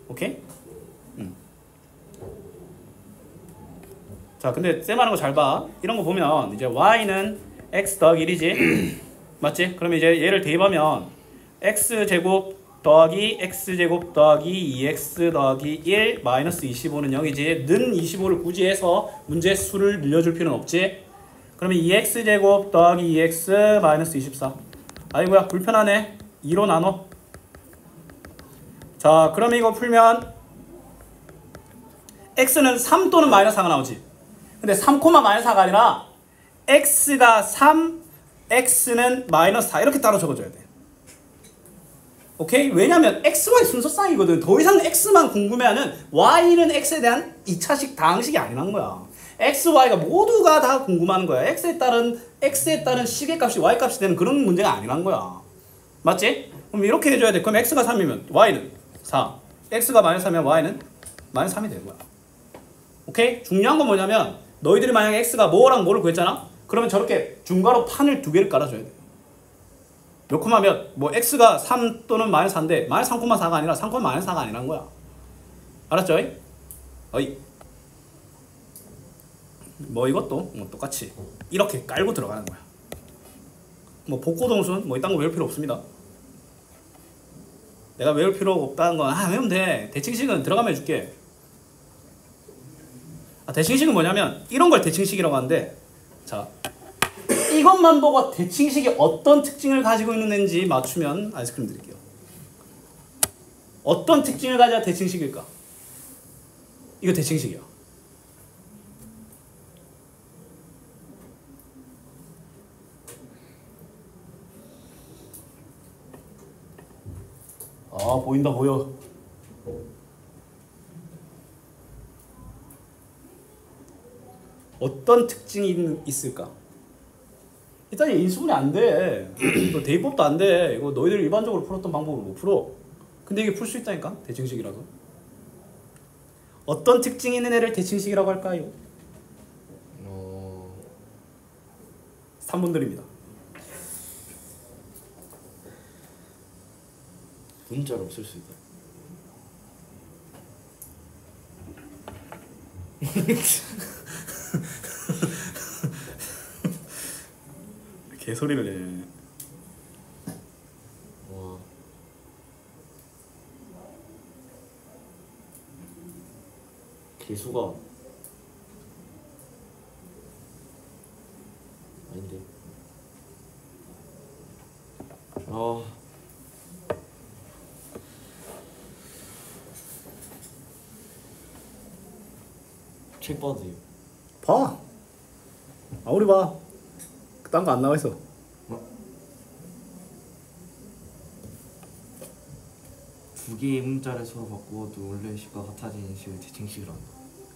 오케이? 자, 근데 쌤 하는 거 잘 봐. 이런 거 보면 이제 y는 x 더하기 1이지. 맞지? 그럼 이제 얘를 대입하면 x제곱 더하기 x제곱 더하기 2x 더하기 1 마이너스 25는 0이지. 는 25를 굳이 해서 문제 수를 늘려줄 필요는 없지. 그러면 2x제곱 더하기 2x 마이너스 24. 아이고야 불편하네. 2로 나눠. 자, 그러면 이거 풀면 x는 3 또는 마이너스 4가 나오지. 근데 3, 마이너스 4가 아니라 x가 3, x는 마이너스 4 이렇게 따로 적어줘야 돼. 오케이? 왜냐면 xy 순서쌍이거든. 더 이상 x만 궁금해하는 y는 x에 대한 2차식 다항식이 아니란 거야. x, y가 모두가 다 궁금한 거야. x에 따른 식의 값이 y 값이 되는 그런 문제가 아니란 거야. 맞지? 그럼 이렇게 해줘야 돼. 그럼 x가 3이면 y는 4. x가 마이너스 3이면 y는 마이너스 3이 되는 거야. 오케이? 중요한 건 뭐냐면 너희들이 만약에 x가 뭐랑 뭐를 구했잖아? 그러면 저렇게 중괄호 판을 2개를 깔아줘야 돼. 몇 코마 몇? 뭐 x가 3 또는 마이너스 4인데 마이너스 3,4가 아니라 3, 마이너스 4가 아니란 거야. 알았죠? 어이. 뭐 이것도 뭐 똑같이 이렇게 깔고 들어가는 거야. 뭐 복고동순 뭐 이딴 거 외울 필요 없습니다. 내가 외울 필요 없다는 건 외우면 돼. 대칭식은 들어가면 해줄게. 대칭식은 뭐냐면 이런 걸 대칭식이라고 하는데, 자 이것만 보고 대칭식이 어떤 특징을 가지고 있는지 맞추면 아이스크림 드릴게요. 어떤 특징을 가져야 대칭식일까? 이거 대칭식이야. 보인다 보여. 어떤 특징이 있을까? 일단 인수분해 안 돼. 또 대입법도 안 돼. 이거 너희들 일반적으로 풀었던 방법으로 못 풀어. 근데 이게 풀 수 있다니까? 대칭식이라서. 어떤 특징이 있는 애를 대칭식이라고 할까요? 3분들입니다. 문자로 쓸 수 있다. 개소리를 해. 와. 개수가 아닌데. 책 봐도 돼요. 봐. 우리 봐. 그딴 거 안 나와 있어. 두 개의 문자를 서로 바꾸어도 원래 식과 같아지는 식을 대칭식으로 한다.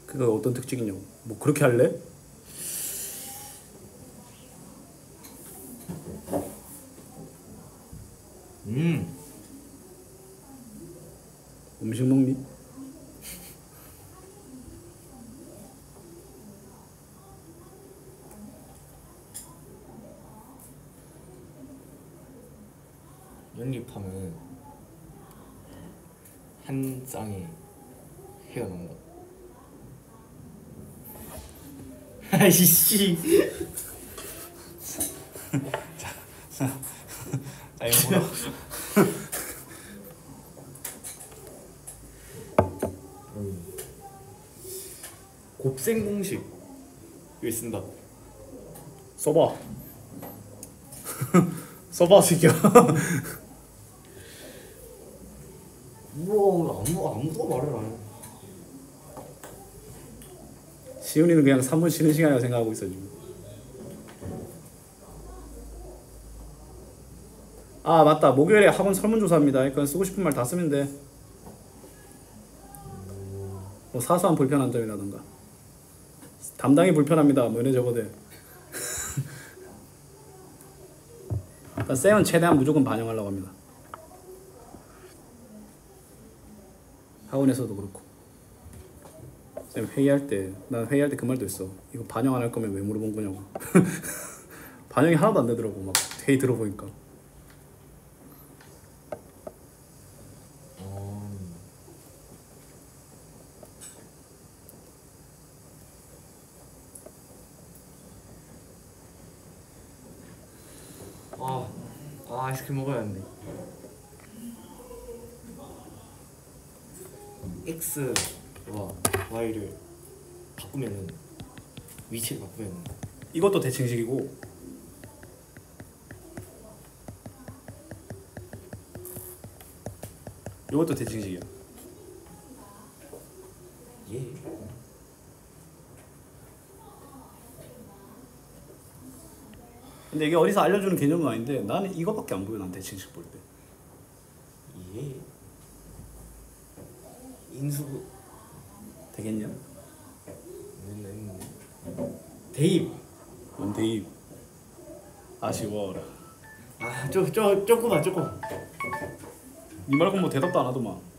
그거 어떤 특징이냐고. 뭐 그렇게 할래? 음식 먹니? 연립하면 한 쌍에 해가 나온다. 아이씨. 자 이거 뭐야? 곱셈 공식 을 쓴다. 써봐. 써봐 새끼야. 뭐 아무도 말을 안 해. 시훈이는 그냥 3분 쉬는 시간이라고 생각하고 있어 지금. 아 맞다, 목요일에 학원 설문조사입니다. 그러니까 쓰고 싶은 말 다 쓰면 돼. 뭐 사소한 불편한 점이라던가 담당이 불편합니다 뭐 이래 적어도 돼. 그러니까 쌤은 최대한 무조건 반영하려고 합니다. 학원에서도 그렇고. 쌤 회의할 때, 난 회의할 때 그 말도 했어. 이거 반영 안 할 거면 왜 물어본 거냐고. 반영이 하나도 안 되더라고 막 회의 들어보니까. 아이스크림 먹어야 하는데. X와 Y를 바꾸면은 위치를 바꾸면은 이것도 대칭식이고 이것도 대칭식이야. 예. 근데 이게 어디서 알려주는 개념은 아닌데 나는 이거밖에 안 보여. 난 대칭식 볼 때. 예. 인수 되겠냐? 대입. 뭔 대입. 아쉬워라. 조금만. 니 말고 뭐 대답도 안 하더만.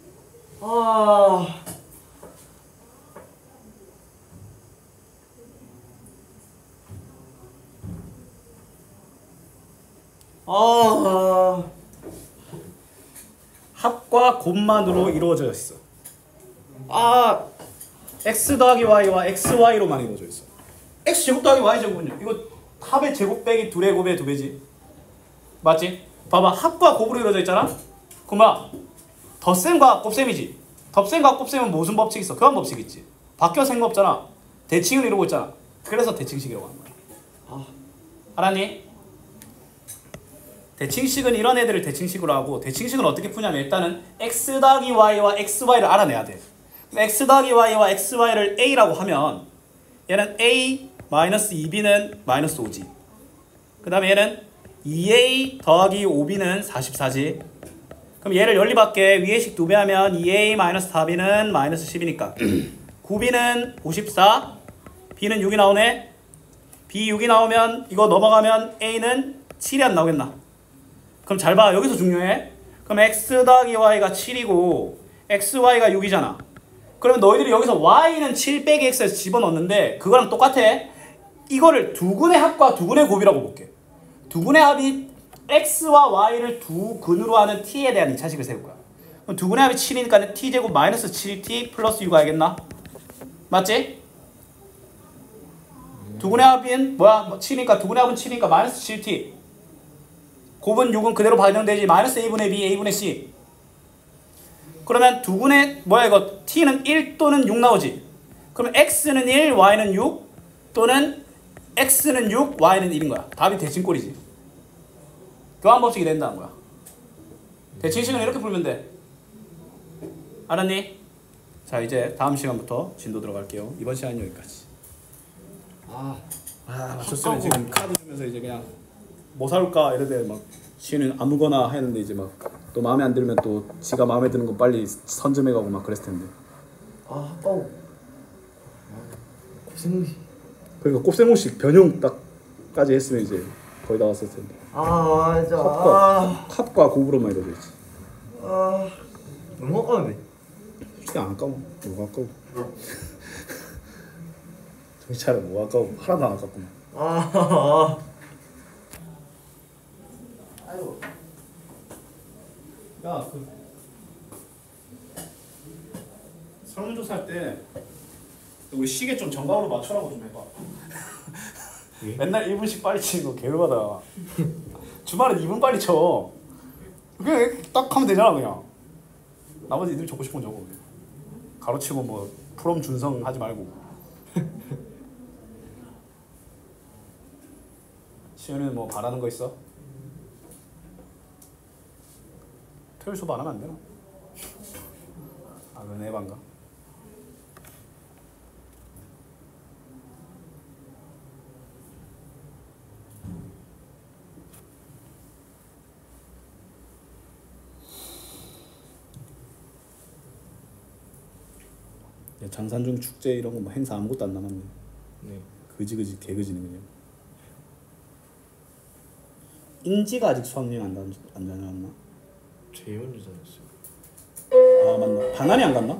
합과 곱만으로 이루어져 있어. x 더하기 y와 xy로만 이루어져 있어. x 제곱 더하기 y 제곱은요? 이거 합의 제곱 빼기 2의 곱의 2배지. 맞지? 봐봐, 합과 곱으로 이루어져 있잖아? 그러면 덧셈과 곱셈이지. 덧셈과 곱셈은 무슨 법칙 있어? 교환 법칙 있지. 바뀌어 생각 없잖아. 대칭을 이루고 있잖아. 그래서 대칭식이라고 하는 거야. 알았니? 대칭식은 이런 애들을 대칭식으로 하고, 대칭식은 어떻게 푸냐면 일단은 x 더하기 y와 xy를 알아내야 돼. x 더하기 y와 xy를 a라고 하면 얘는 a 마이너스 2b는 마이너스 5지. 그 다음에 얘는 2a 더하기 5b는 44지. 그럼 얘를 연립할게. 위에 식 2배 하면 2a 마이너스 4b는 마이너스 10이니까 9b는 54, b는 6이 나오네. b 6이 나오면 이거 넘어가면 a는 7이 안 나오겠나? 그럼 잘 봐. 여기서 중요해. 그럼 x 더하기 y가 7이고 xy가 6이잖아. 그러면 너희들이 여기서 y는 7 빼기 x에서 집어넣는데 그거랑 똑같아. 이거를 두근의 합과 두근의 곱이라고 볼게. 두근의 합이 x와 y를 두 근으로 하는 t에 대한 2차식을 세울 거야. 그럼 두근의 합이 7이니까 t제곱 마이너스 7t 플러스 6 알겠나? 맞지? 두근의 합은 뭐야? 7이니까 두근의 합은 7이니까 마이너스 7t. 곱은 6은 그대로 반영되지. 마이너스 a분의 b, a분의 c. 그러면 두근의 뭐야 이거 t는 1 또는 6 나오지. 그러면 x는 1, y는 6 또는 x는 6, y는 1인 거야. 답이 대칭꼴이지. 교환법칙이 된다는 거야. 대칭식은 이렇게 풀면 돼. 알았니? 자, 이제 다음 시간부터 진도 들어갈게요. 이번 시간은 여기까지. 맞췄으면 지금 카드 주면서 이제 그냥 뭐 사올까 이러대 막 시는 아무거나 했는데 이제 막 또 마음에 안 들면 또 지가 마음에 드는 거 빨리 선점해가고 막 그랬을 텐데. 아까워. 고생이. 그러니까 곱셈공식 변형 딱까지 했으면 이제 거의 다 왔을 텐데. 진짜. 합과 곱으로만 이루어져 있지. 너무 아까운데. 어떻게 안 아까워? 뭐가 아까워? 정신 차려. 뭐 아까워? 하나도 안 아깝구만. 아이고. 야, 그 설문조사 할 때 우리 시계 좀 정각으로 맞추라고 좀 해봐. 예? 맨날 1분씩 빨리 치는 거 개열받아. 주말에 2분 빨리 쳐. 그냥 딱 하면 되잖아 그냥. 나머지 니들 적고 싶은 건 적어. 가로치고 뭐 프롬 준성 하지 말고. 시연이는 뭐 바라는 거 있어? 토요일 수업 안 하면 안 되나? 아, 너네 반가? 장산중 축제 이런 거 뭐 행사 아무것도 안 남았네. 네. 그지 개그지네 그냥. 인지가 아직 수학여행 안 다녀왔나? 제일 먼저 다녔어요. 아 맞나? 반환이 안 갔나?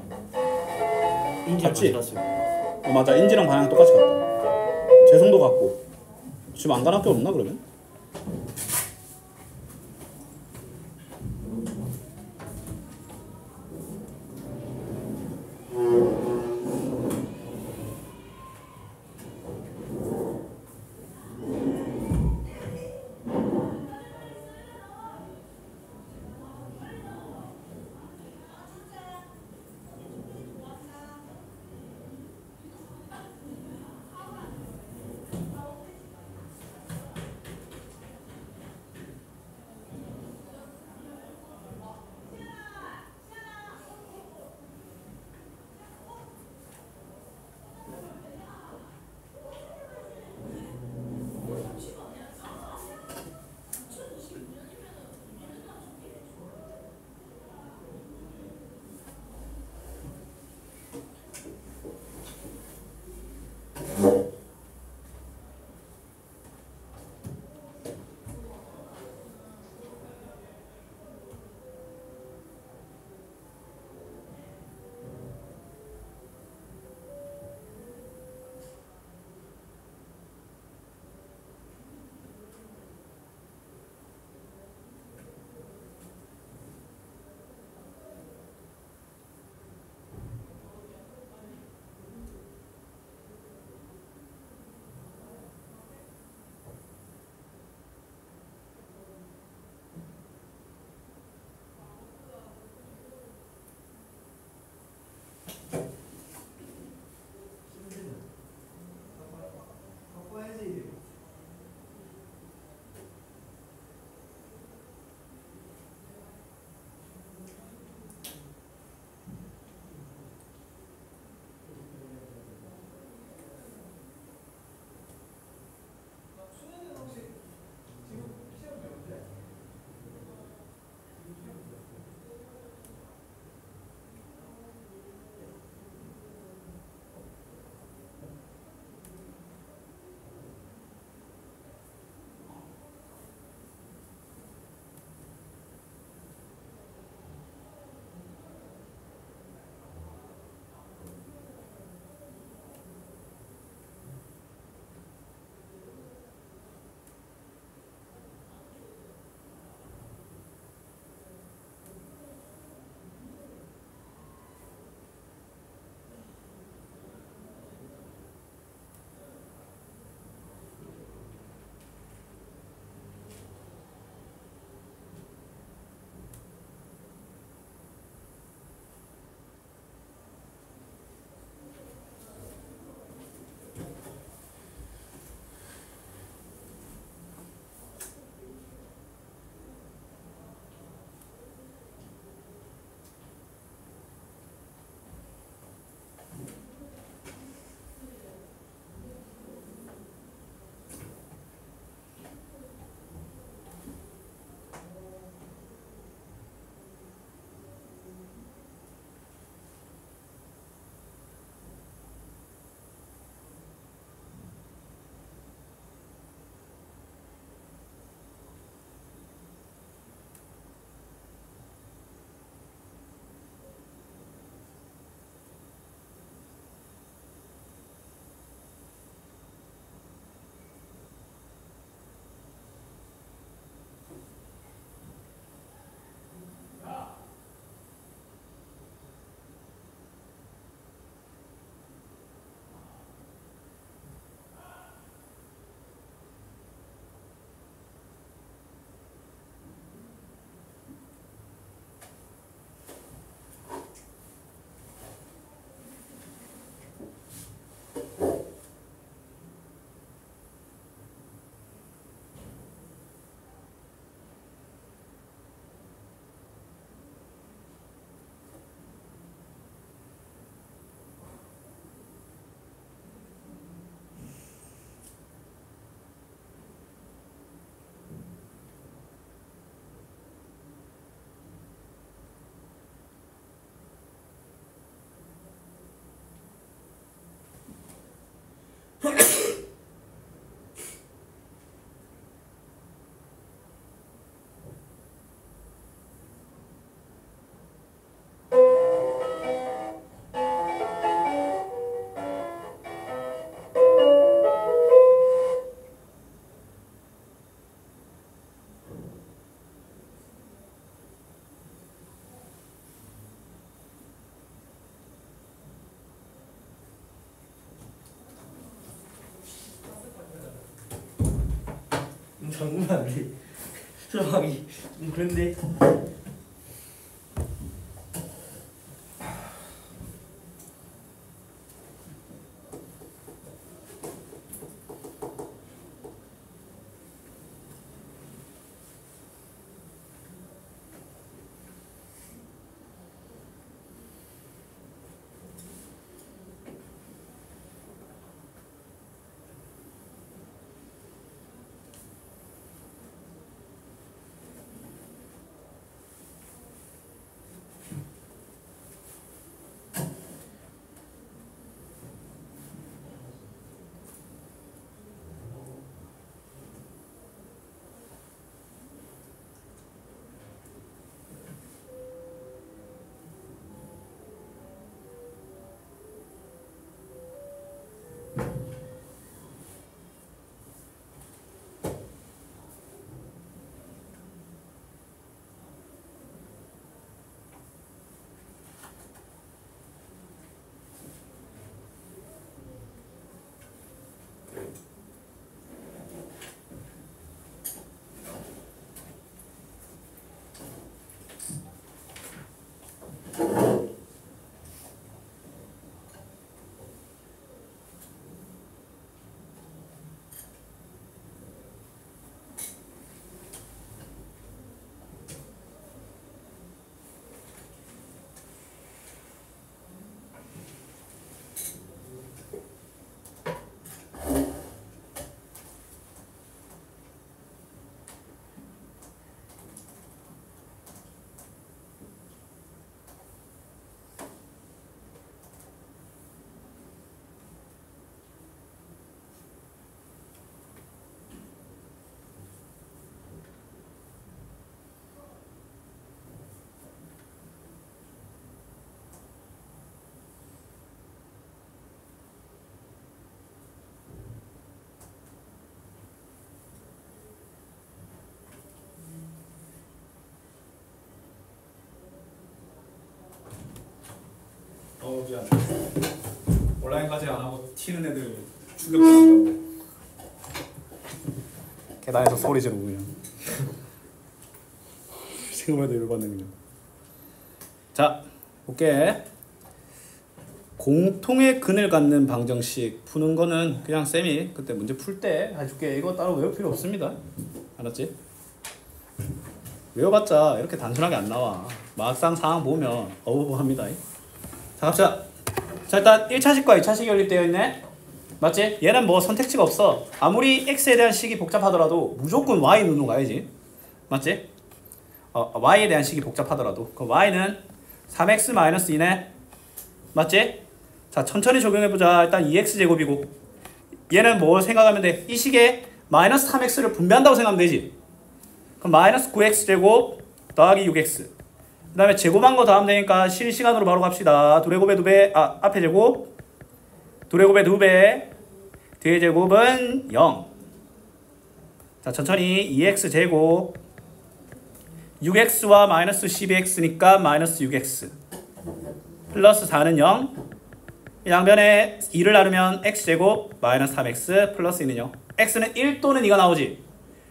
인지랑 같이? 같이 갔어요. 맞아, 인지랑 반환이 똑같이 갔다. 재성도 갔고. 지금 안 간 학교 없나 그러면? 잠그면 안 돼. 수정하기 좀 그런데. 미안. 온라인까지 안 하고 튀는 애들 충격받는다고. 계단에서 소리 지르고 그냥. 생각해도 열받네 그냥. 자, 볼게. 공통의 근을 갖는 방정식 푸는 거는 그냥 쌤이 그때 문제 풀 때 해줄게. 이거 따로 외울 필요 없습니다. 알았지? 외워봤자 이렇게 단순하게 안 나와. 막상 상황 보면 어우합니다. 자, 갑시다. 자, 일단 1차식과 2차식이 연립되어 있네. 맞지? 얘는 뭐 선택지가 없어. 아무리 x에 대한 식이 복잡하더라도 무조건 y 눈으로 가야지. 맞지? y에 대한 식이 복잡하더라도 그 y는 3x-2네. 맞지? 자, 천천히 적용해보자. 일단 2x제곱이고 얘는 뭘 생각하면 돼? 이 식에 마이너스 3x를 분배한다고 생각하면 되지. 그럼 마이너스 9x제곱 더하기 6x 그 다음에 제곱한 거 더하면 되니까 실시간으로 바로 갑시다. 2의 곱에 2배, 앞에 제곱 2의 곱에 2배 뒤에 제곱은 0. 자, 천천히 2x제곱 6x와 마이너스 12x니까 마이너스 6x 플러스 4는 0. 양변에 2를 나누면 x제곱 마이너스 3x 플러스 2는 0. x는 1 또는 2가 나오지.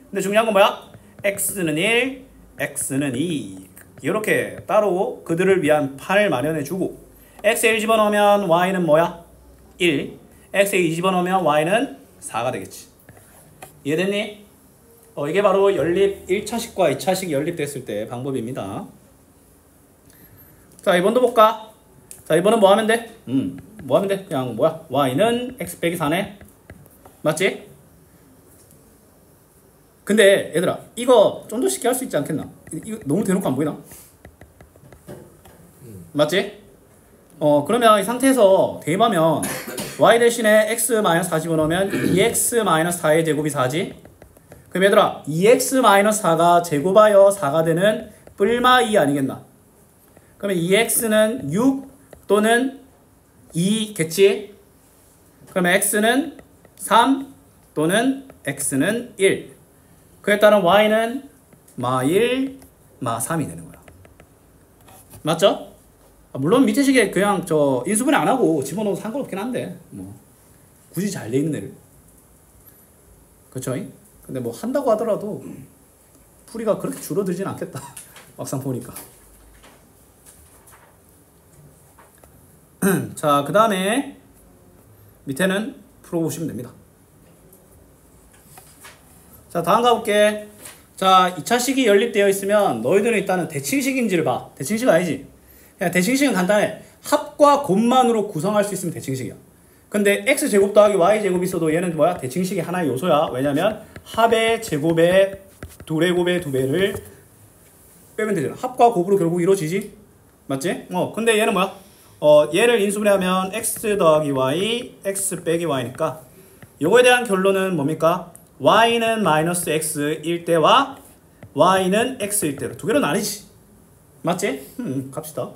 근데 중요한 건 뭐야? x는 1, x는 2. 이렇게 따로 그들을 위한 판을 마련해주고 x에 1 집어넣으면 y는 뭐야? 1. x에 2 집어넣으면 y는 4가 되겠지. 이해됐니? 이게 바로 연립 1차식과 2차식 연립됐을 때 방법입니다. 자, 2번도 볼까? 자, 2번은 뭐 하면 돼? 뭐 하면 돼? 그냥 뭐야? y는 x 빼기 4네. 맞지? 근데 얘들아 이거 좀 더 쉽게 할 수 있지 않겠나? 이거 너무 대놓고 안 보이나? 맞지? 그러면 이 상태에서 대입하면 y 대신에 x-4 집어넣으면 2x-4의 제곱이 4지? 그럼 얘들아 2x-4가 제곱하여 4가 되는 뿔마 2 아니겠나? 그러면 2x는 6 또는 2겠지? 그러면 x는 3 또는 x는 1. 그에 따른 y는 마1, 마3이 되는 거야. 맞죠? 물론 밑에 식에 그냥 저 인수분해 안 하고 집어넣어도 상관없긴 한데 뭐 굳이 잘 돼 있는 애를. 그쵸? 근데 뭐 한다고 하더라도 풀이가 그렇게 줄어들진 않겠다. 막상 보니까. 자, 그 다음에 밑에는 풀어보시면 됩니다. 자, 다음 가볼게. 자, 2차식이 연립되어 있으면 너희들은 일단은 대칭식인지를 봐. 대칭식 아니지? 그냥 대칭식은 간단해. 합과 곱만으로 구성할 수 있으면 대칭식이야. 근데 x제곱 더하기 y제곱이 있어도 얘는 뭐야? 대칭식의 하나의 요소야. 왜냐면 합의 제곱의 둘의 곱의 두 배를 빼면 되잖아. 합과 곱으로 결국 이루어지지? 맞지? 근데 얘는 뭐야? 얘를 인수분해하면 x 더하기 y, x 빼기 y니까 요거에 대한 결론은 뭡니까? y는 마이너스 x일 때와 y는 x일 때로 두 개로 나뉘지. 맞지? 갑시다.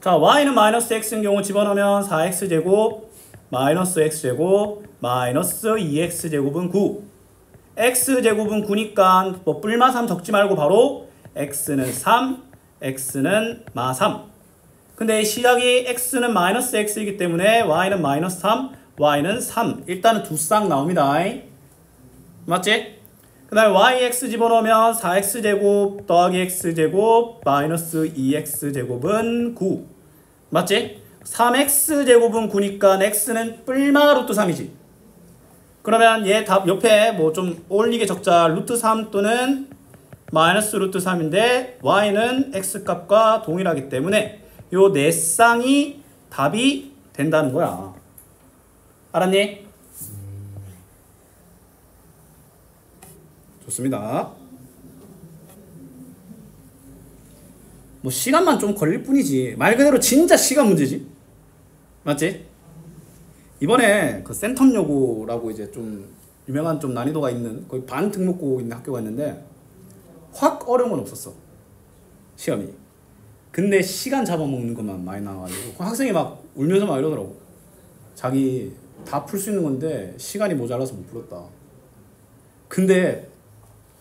자, y는 마이너스 x인 경우 집어넣으면 4x제곱 마이너스 x제곱 마이너스 2x제곱은 9. x제곱은 9니까 뭐 뿔마 3 적지 말고 바로 x는 3, x는 마 3. 근데 시작이 x는 마이너스 x이기 때문에 y는 마이너스 3, y는 3. 일단은 두 쌍 나옵니다. 맞지? 그 다음에 yx 집어넣으면 4x제곱 더하기 x제곱 마이너스 2x제곱은 9. 맞지? 3x제곱은 9니까 x는 뿔마 루트 3이지. 그러면 얘 답 옆에 뭐 좀 올리게 적자 루트 3 또는 마이너스 루트 3인데 y는 x값과 동일하기 때문에 요 네 쌍이 답이 된다는 거야. 알았니? 좋습니다. 뭐 시간만 좀 걸릴 뿐이지 말 그대로 진짜 시간 문제지. 맞지? 이번에 그 센텀 요구라고 이제 좀 유명한 좀 난이도가 있는 거의 반 등록고 있는 학교가 있는데 확 어려움은 없었어 시험이. 근데 시간 잡아먹는 것만 많이 나와가지고 그 학생이 막 울면서 막 이러더라고. 자기 다 풀 수 있는 건데 시간이 모자라서 못 풀었다. 근데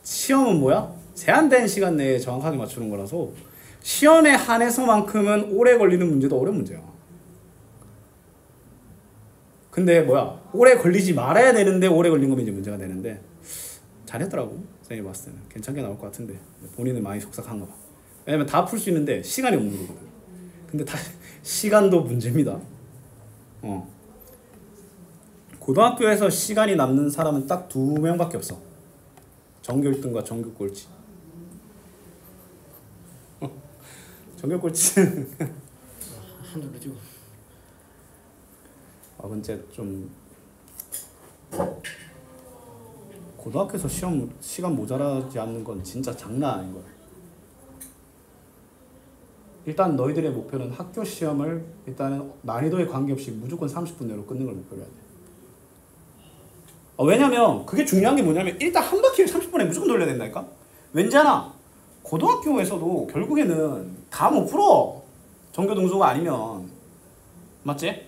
시험은 뭐야? 제한된 시간 내에 정확하게 맞추는 거라서 시험에 한해서만큼은 오래 걸리는 문제도 어려운 문제야. 근데 뭐야? 오래 걸리지 말아야 되는데 오래 걸린 거면 이제 문제가 되는데 잘했더라고. 선생님이 봤을 때는 괜찮게 나올 것 같은데 본인은 많이 속삭한가 봐. 왜냐면 다 풀 수 있는데 시간이 없는 거거든. 근데 다 시간도 문제입니다. 고등학교에서 시간이 남는 사람은 딱 2명밖에 없어. 전교 1등과 전교 꼴찌. 전교 꼴찌. 한줄 해주고. 근데 좀 고등학교에서 시간 모자라지 않는 건 진짜 장난 아닌 거야. 일단 너희들의 목표는 학교 시험을 일단은 난이도에 관계없이 무조건 30분 내로 끊는 걸 목표로 해야 돼. 왜냐면 그게 중요한 게 뭐냐면 일단 한 바퀴를 30분에 무조건 돌려야 된다니까. 왠지 아나? 고등학교에서도 결국에는 다 못 풀어. 전교 등수가 아니면. 맞지?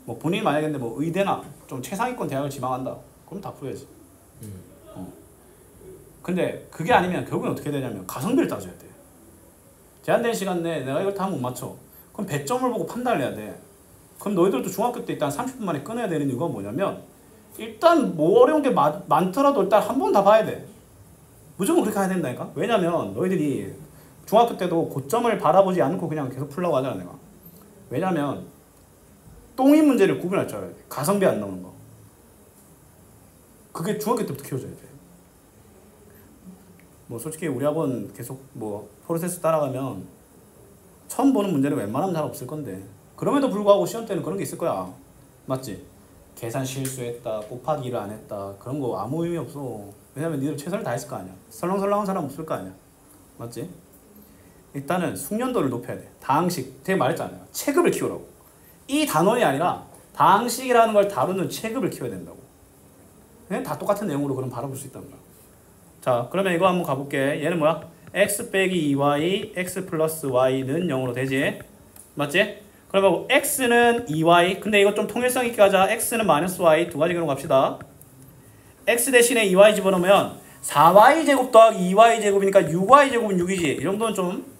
뭐 본인이 만약에 근데 뭐 의대나 좀 최상위권 대학을 지망한다. 그럼 다 풀어야지. 근데 그게 아니면 결국엔 어떻게 되냐면 가성비를 따져야 돼. 제한된 시간 내에 내가 이걸 다 못 맞춰. 그럼 배점을 보고 판단을 해야 돼. 그럼 너희들도 중학교 때 일단 30분 만에 끊어야 되는 이유가 뭐냐면 일단 뭐 어려운 게 많더라도 일단 한 번 다 봐야 돼. 무조건 그렇게 해야 된다니까. 왜냐면 너희들이 중학교 때도 고점을 바라보지 않고 그냥 계속 풀려고 하잖아 내가. 왜냐면 똥인 문제를 구분할 줄 알아야 돼. 가성비 안 나오는 거. 그게 중학교 때부터 키워줘야 돼. 뭐 솔직히 우리 학원 계속 뭐 프로세스 따라가면 처음 보는 문제는 웬만하면 잘 없을 건데 그럼에도 불구하고 시험 때는 그런 게 있을 거야. 맞지? 계산 실수했다, 곱하기를 안 했다 그런 거 아무 의미 없어. 왜냐면 니들 최선을 다했을 거 아니야. 설렁설렁한 사람 없을 거 아니야. 맞지? 일단은 숙련도를 높여야 돼. 다항식 되게 말했잖아요. 체급을 키우라고. 이 단원이 아니라 다항식이라는 걸 다루는 체급을 키워야 된다고. 그냥 다 똑같은 내용으로 그럼 바라볼 수 있다는 거야. 자, 그러면 이거 한번 가볼게. 얘는 뭐야? x 빼기 2y, x 플러스 y는 0으로 되지? 맞지? 그러면 x는 2y. 근데 이거 좀 통일성 있게 하자. x는 마이너스 y 두 가지 경우 갑시다. x 대신에 2y 집어넣으면 4y 제곱 더하기 2y 제곱이니까 6y 제곱은 6이지. 이 정도는 좀.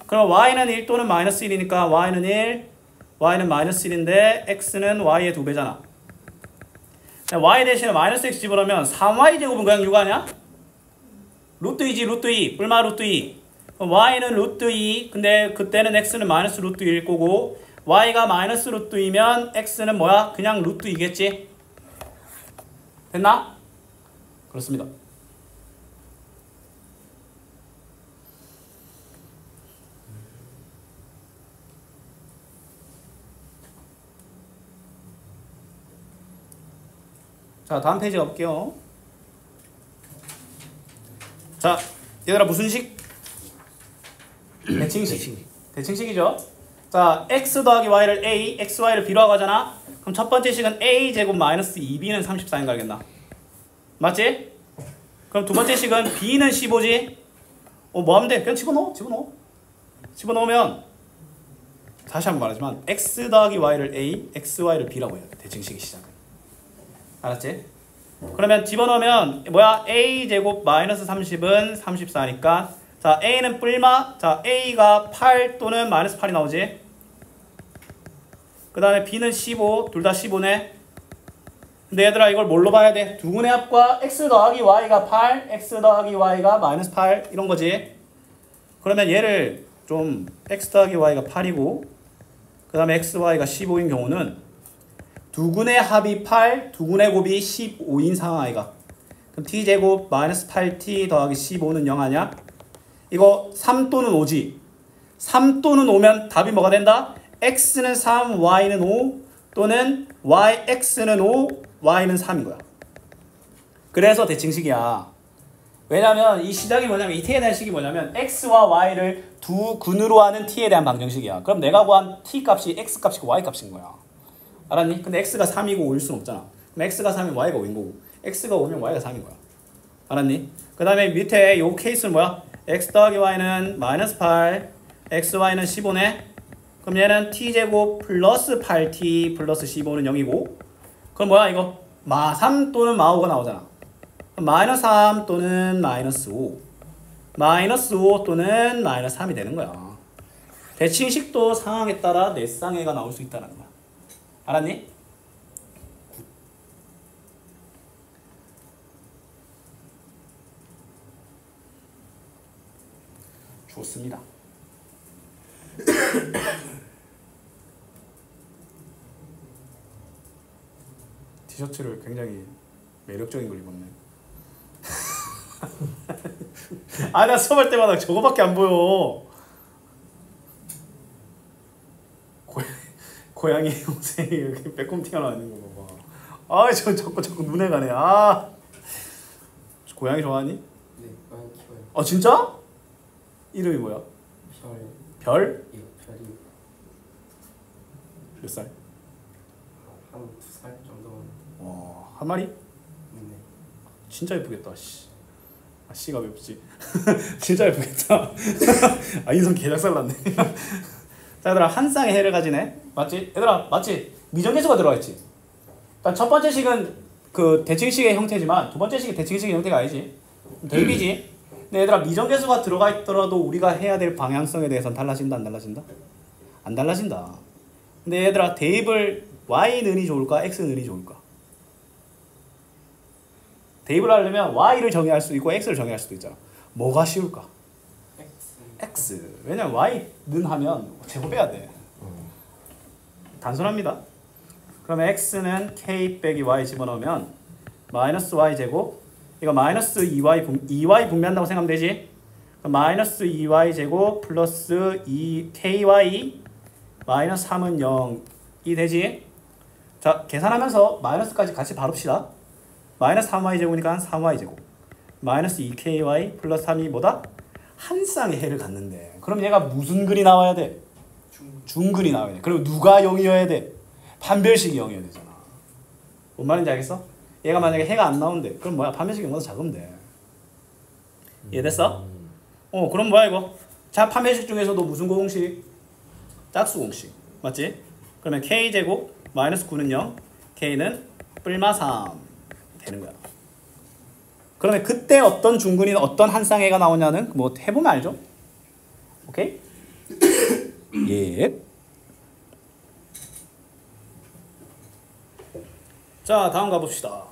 그럼 y는 1 또는 마이너스 1이니까 y는 1, y는 마이너스 1인데 x는 y의 2배잖아. y 대신에 마이너스 x 집어넣으면 3y 제곱은 그냥 6 아니야? 루트 2지 루트 2 뿔마 루트 2. 그럼 y는 루트 2 근데 그때는 x는 마이너스 루트 1일 거고 y가 마이너스 루트 2면 x는 뭐야? 그냥 루트 2겠지? 됐나? 그렇습니다. 자, 다음 페이지 가볼게요. 자, 얘들아 무슨 식? 대칭식. 대칭식이죠. 자, x 더하기 y를 a, x, y를 b로 하고 하잖아. 그럼 첫 번째 식은 a 제곱 마이너스 2b는 34인 거 알겠나? 맞지? 그럼 두 번째 식은 b는 15지? 뭐 하면 돼? 그냥 집어넣어. 집어넣으면 다시 한번 말하지만 x 더하기 y를 a, x, y를 b라고 해요. 대칭식의 시작은. 알았지? 그러면 집어넣으면 뭐야? a 제곱 마이너스 30은 34니까 자 a는 뿔마 자 a가 8 또는 마이너스 8이 나오지. 그 다음에 b는 15 둘 다 15네. 근데 얘들아 이걸 뭘로 봐야 돼? 두근의 합과 x 더하기 y가 8 x 더하기 y가 마이너스 8 이런 거지. 그러면 얘를 좀 x 더하기 y가 8이고 그 다음에 x, y가 15인 경우는 두근의 합이 8, 두근의 곱이 15인 상황 아이가. 그럼 t제곱 마이너스 8t 더하기 15는 0 아니야? 이거 3 또는 5지. 3 또는 5면 답이 뭐가 된다? x는 3, y는 5 또는 x는 5, y는 3인 거야. 그래서 대칭식이야. 왜냐면 이 시작이 뭐냐면 이 t에 대한 식이 뭐냐면 x와 y를 두 근으로 하는 t에 대한 방정식이야. 그럼 내가 구한 t 값이 x 값이고 y 값인 거야. 알았니? 근데 x가 3이고 5일 순 없잖아. 그럼 x가 3이면 y가 5인 거고 x가 5면 y가 3인 거야. 알았니? 그 다음에 밑에 요 케이스는 뭐야? x 더하기 y는 마이너스 8 xy는 15네. 그럼 얘는 t제곱 플러스 8t 플러스 15는 0이고 그럼 뭐야 이거? 마3 또는 마5가 나오잖아. 그럼 마이너스 3 또는 마이너스 5 마이너스 5 또는 마이너스 3이 되는 거야. 대칭식도 상황에 따라 내 쌍해가 나올 수 있다는 거야. 알았니? 좋습니다. 티셔츠를 굉장히 매력적인 걸 입었네. 아, 나 수업할 때마다 저거밖에 안 보여. 고양이 영생이 이렇게 빼꼼 튀어나와 있는 거 봐봐. 아, 저 자꾸 눈에 가네. 아, 고양이 좋아하니? 네, 고양이 키워요. 아, 진짜? 이름이 뭐야? 별. 별? 이거 별이 몇 살? 한 2살 정도. 한 마리? 네. 진짜 예쁘겠다. 씨. 아, 씨가 왜 예쁘지? 진짜 예쁘겠다. 아, 인성 개작살 났네. 자, 얘들아, 한 쌍의 해를 가지네. 맞지? 얘들아, 맞지? 미정계수가 들어가 있지. 일단 첫 번째 식은 그 대칭식의 형태지만 두 번째 식이 대칭식의 형태가 아니지. 대입이지. 근데 얘들아, 미정계수가 들어가 있더라도 우리가 해야 될 방향성에 대해서는 달라진다, 안 달라진다? 안 달라진다. 근데 얘들아, 대입을 y는이 좋을까, x는이 좋을까? 대입을 하려면 y를 정의할 수도 있고 x를 정의할 수도 있잖아. 뭐가 쉬울까? x. 왜냐면 y는 하면 제곱해야 돼. 단순합니다. 그러면 x는 k 빼기 y 집어넣으면 마이너스 y 제곱. 이거 마이너스 2y 분배한다고 생각하면 되지. 그럼 마이너스 2y 제곱 플러스 2ky 마이너스 3은 0이 되지. 자, 계산하면서 마이너스까지 같이 바룹시다. 마이너스 3y 제곱이니까 3y 제곱 마이너스 2ky 플러스 3이 뭐다? 한 쌍의 해를 갖는데 그럼 얘가 무슨 근이 나와야 돼? 중근이 나와야 돼. 그리고 누가 0이어야 돼? 판별식이 0이어야 되잖아. 뭔 말인지 알겠어? 얘가 만약에 해가 안 나온대. 그럼 뭐야? 판별식이 0보다 작으면 돼. 이해됐어? 그럼 뭐야 이거? 자, 판별식 중에서도 무슨 공식? 짝수 공식. 맞지? 그러면 k제곱 마이너스 9는 0 k는 뿔마 3 되는 거야. 그러면 그때 어떤 중근이나 어떤 한 쌍해가 나오냐는 뭐 해보면 알죠? 오케이? 예. 자, 다음 가봅시다.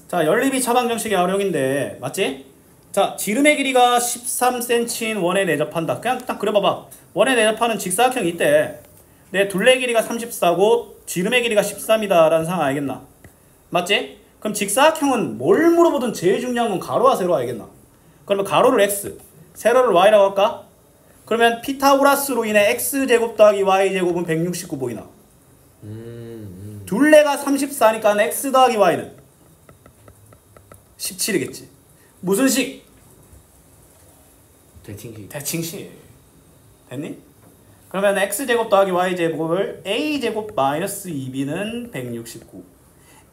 자, 연립이 차방정식의 활용인데 맞지? 자, 지름의 길이가 13cm인 원에 내접한다. 그냥 딱 그려봐봐. 원에 내접하는 직사각형이 있대. 내 둘레 길이가 34고 지름의 길이가 13이다 라는 상황 알겠나? 맞지? 그럼 직사각형은 뭘 물어보든 제일 중요한 건 가로와 세로 알겠나? 그러면 가로를 x, 세로를 y라고 할까? 그러면 피타고라스로 인해 x제곱 더하기 y제곱은 169 보이나? 둘레가 34니까 x 더하기 y는 17이겠지. 무슨 식? 대칭식. 대칭식. 됐니? 그러면 x제곱 더하기 y제곱을 a제곱 마이너스 2b는 169,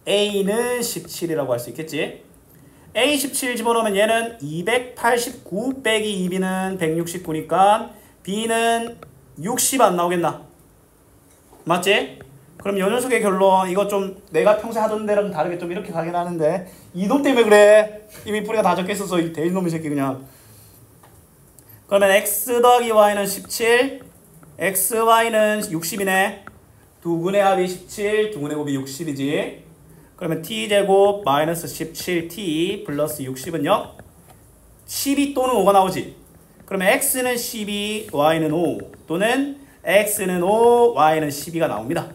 a는 17이라고 할 수 있겠지. a 17 집어넣으면 얘는 289 빼기 2b는 169니까 b는 60 안 나오겠나? 맞지? 그럼 요 녀석의 결론, 이거 좀 내가 평소에 하던 데랑 다르게 좀 이렇게 가긴 하는데 이놈 때문에 그래. 이미 뿌리가 다 적혀있어서 이 대인놈의 새끼 그냥. 그러면 x 더하기 y는 17, x, y는 60이네. 두근의 합이 17, 두근의 곱이 60이지. 그러면 t제곱 마이너스 17t 플러스 60은요? 12 또는 5가 나오지. 그러면 x는 12, y는 5 또는 x는 5, y는 12가 나옵니다.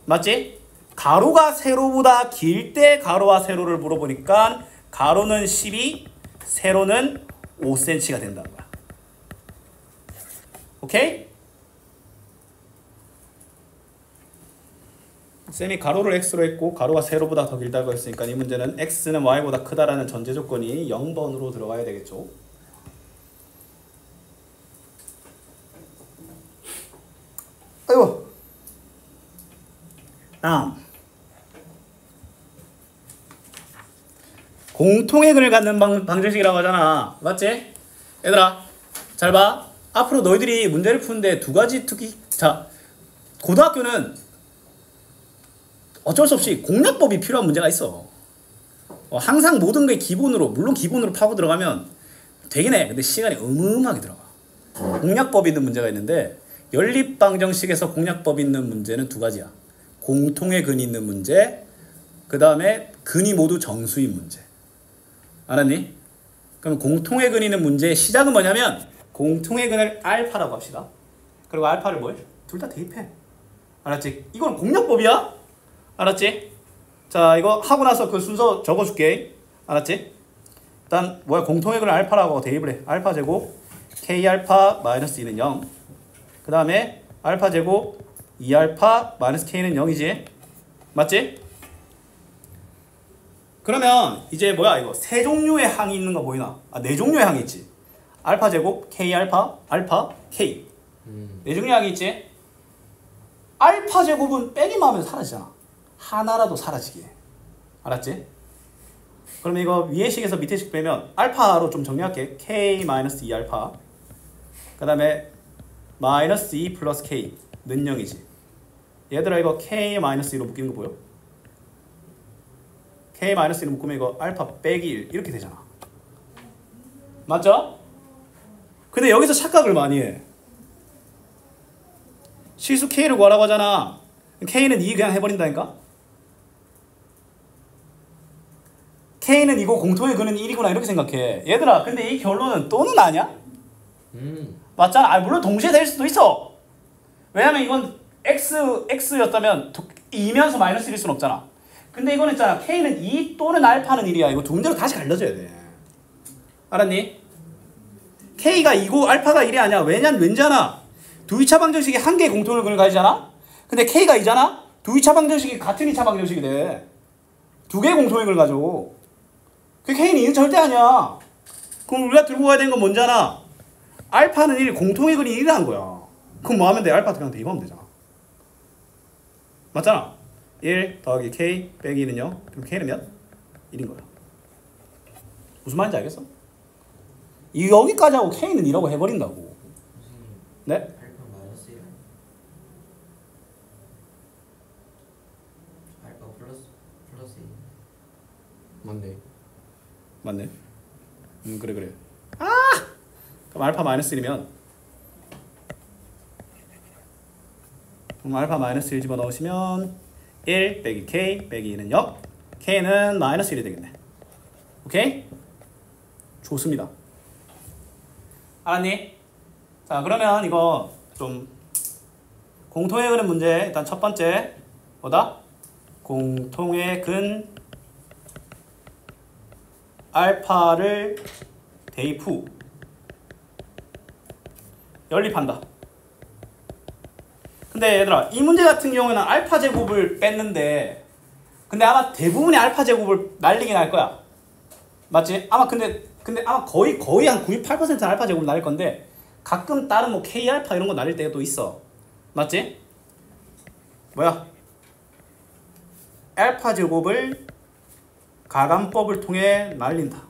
맞지? 가로가 세로보다 길 때 가로와 세로를 물어보니까 가로는 12, 세로는 5cm가 된다는 거야. 오케이? 쌤이 가로를 x로 했고 가로가 세로보다 더 길다고 했으니까 이 문제는 x는 y보다 크다라는 전제 조건이 0번으로 들어가야 되겠죠. 아이고. 다음. 공통의 근을 갖는 방정식이라고 하잖아. 맞지? 얘들아 잘 봐. 앞으로 너희들이 문제를 푸는데 두 가지 특기. 자, 고등학교는 어쩔 수 없이 공략법이 필요한 문제가 있어. 항상 모든 게 기본으로, 물론 기본으로 파고 들어가면 되긴 해. 근데 시간이 어마어마하게 들어가. 공략법이 있는 문제가 있는데 연립방정식에서 공략법이 있는 문제는 두 가지야. 공통의 근이 있는 문제, 그 다음에 근이 모두 정수인 문제. 알았니? 그럼 공통의 근이 있는 문제의 시작은 뭐냐면 공통의 근을 알파라고 합시다. 그리고 알파를 뭐해? 둘 다 대입해. 알았지? 이건 공략법이야. 알았지? 자, 이거 하고 나서 그 순서 적어줄게. 알았지? 일단 뭐야? 공통의 근을 알파라고 대입을 해. 알파 제곱 k알파 마이너스 2는 0. 그 다음에 알파 제곱 2알파 마이너스 k는 0이지. 맞지? 그러면 이제 뭐야 이거 세 종류의 항이 있는 거 보이나? 아, 네 종류의 항이 있지. 알파 제곱 k알파 알파 k. 네 종류의 항이 있지. 알파 제곱은 빼기만 하면 사라지잖아. 하나라도 사라지게. 알았지? 그러면 이거 위의 식에서 밑의 식 빼면 알파로 좀 정리할게. k-2알파 그 다음에 마이너스 2 플러스 k는 0이지. 얘들아 이거 k-2로 묶이는 거 보여? k-2로 묶으면 이거 알파 빼기 1 이렇게 되잖아. 맞죠? 근데 여기서 착각을 많이 해. 실수 k를 구하라고 하잖아. k는 2 그냥 해버린다니까? k는 이거 공통의 근은 1이구나 이렇게 생각해. 얘들아 근데 이 결론은 또는 아니야? 맞잖아. 아, 물론 동시에 될 수도 있어. 왜냐면 이건 x였다면 2면서 마이너스 1일 수는 없잖아. 근데 이거는 있잖아. k는 2 또는 알파는 1이야. 이거 두 문제로 다시 갈려줘야 돼. 알았니? k가 2고 알파가 1이 아니야. 왠잖아. 두 2차 방정식이 한 개의 공통의 근을 가지잖아. 근데 k가 2잖아. 두 2차 방정식이 같은 2차 방정식이 돼. 두 개의 공통의 근을 가지고. 그 k는 2는 절대 아니야. 그럼 우리가 들고 가야 되는 건 뭔잖아. 알파는 1, 공통의 근이 1이라는 거야. 그럼 뭐 하면 돼? 알파 그냥 대입하면 되잖아. 맞잖아. 1 더하기 k 빼기 1은 0. 그럼 k는 몇? 1인 거야. 무슨 말인지 알겠어? 여기까지 하고 k는 2라고 해버린다고. 네? 알파 마이너스 1 알파 플러스 2 맞네. 맞네. 그래. 아! 그럼 알파 마이너스 1이면 그럼 알파 마이너스 1 집어넣으시면 1 빼기 k 빼기 2는 0. k는 마이너스 1이 되겠네. 오케이? 좋습니다. 알았니? 자, 그러면 이거 좀 공통의 근의 문제. 일단 첫 번째 뭐다? 공통의 근 알파를 대입 후 연립한다. 근데 얘들아, 이 문제 같은 경우에는 알파 제곱을 뺐는데, 근데 아마 대부분의 알파 제곱을 날리긴 할 거야. 맞지? 아마 근데 아마 거의 한 98%는 알파 제곱을 날릴 건데, 가끔 다른 뭐 K 알파 이런 거 날릴 때가 또 있어. 맞지? 뭐야? 알파 제곱을 가감법을 통해 날린다.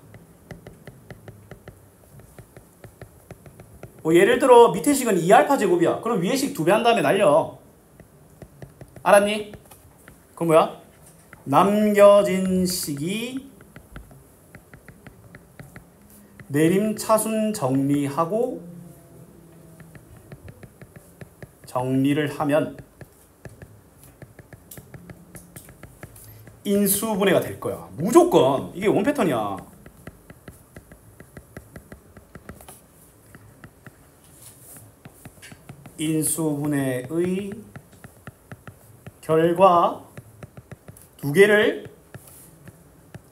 뭐 예를 들어 밑에 식은 2알파 제곱이야. 그럼 위에 식 2배 한 다음에 날려. 알았니? 그럼 뭐야? 남겨진 식이 내림차순 정리하고 정리를 하면 인수분해가 될 거야. 무조건. 이게 원 패턴이야. 인수분해의 결과 두 개를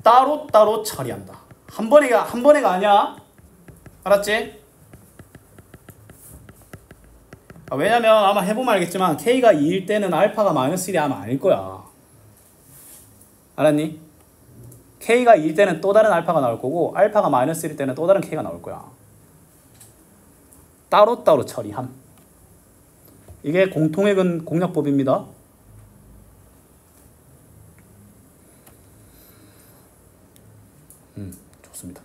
따로따로 처리한다. 한 번에가 아니야. 알았지? 왜냐면 아마 해보면 알겠지만 K가 2일 때는 알파가 마이너스 1이 아마 아닐 거야. 알았니? K가 2일 때는 또 다른 알파가 나올 거고, 알파가 마이너스 1일 때는 또 다른 K가 나올 거야. 따로따로 처리함. 이게 공통의 근 공략법입니다. 좋습니다.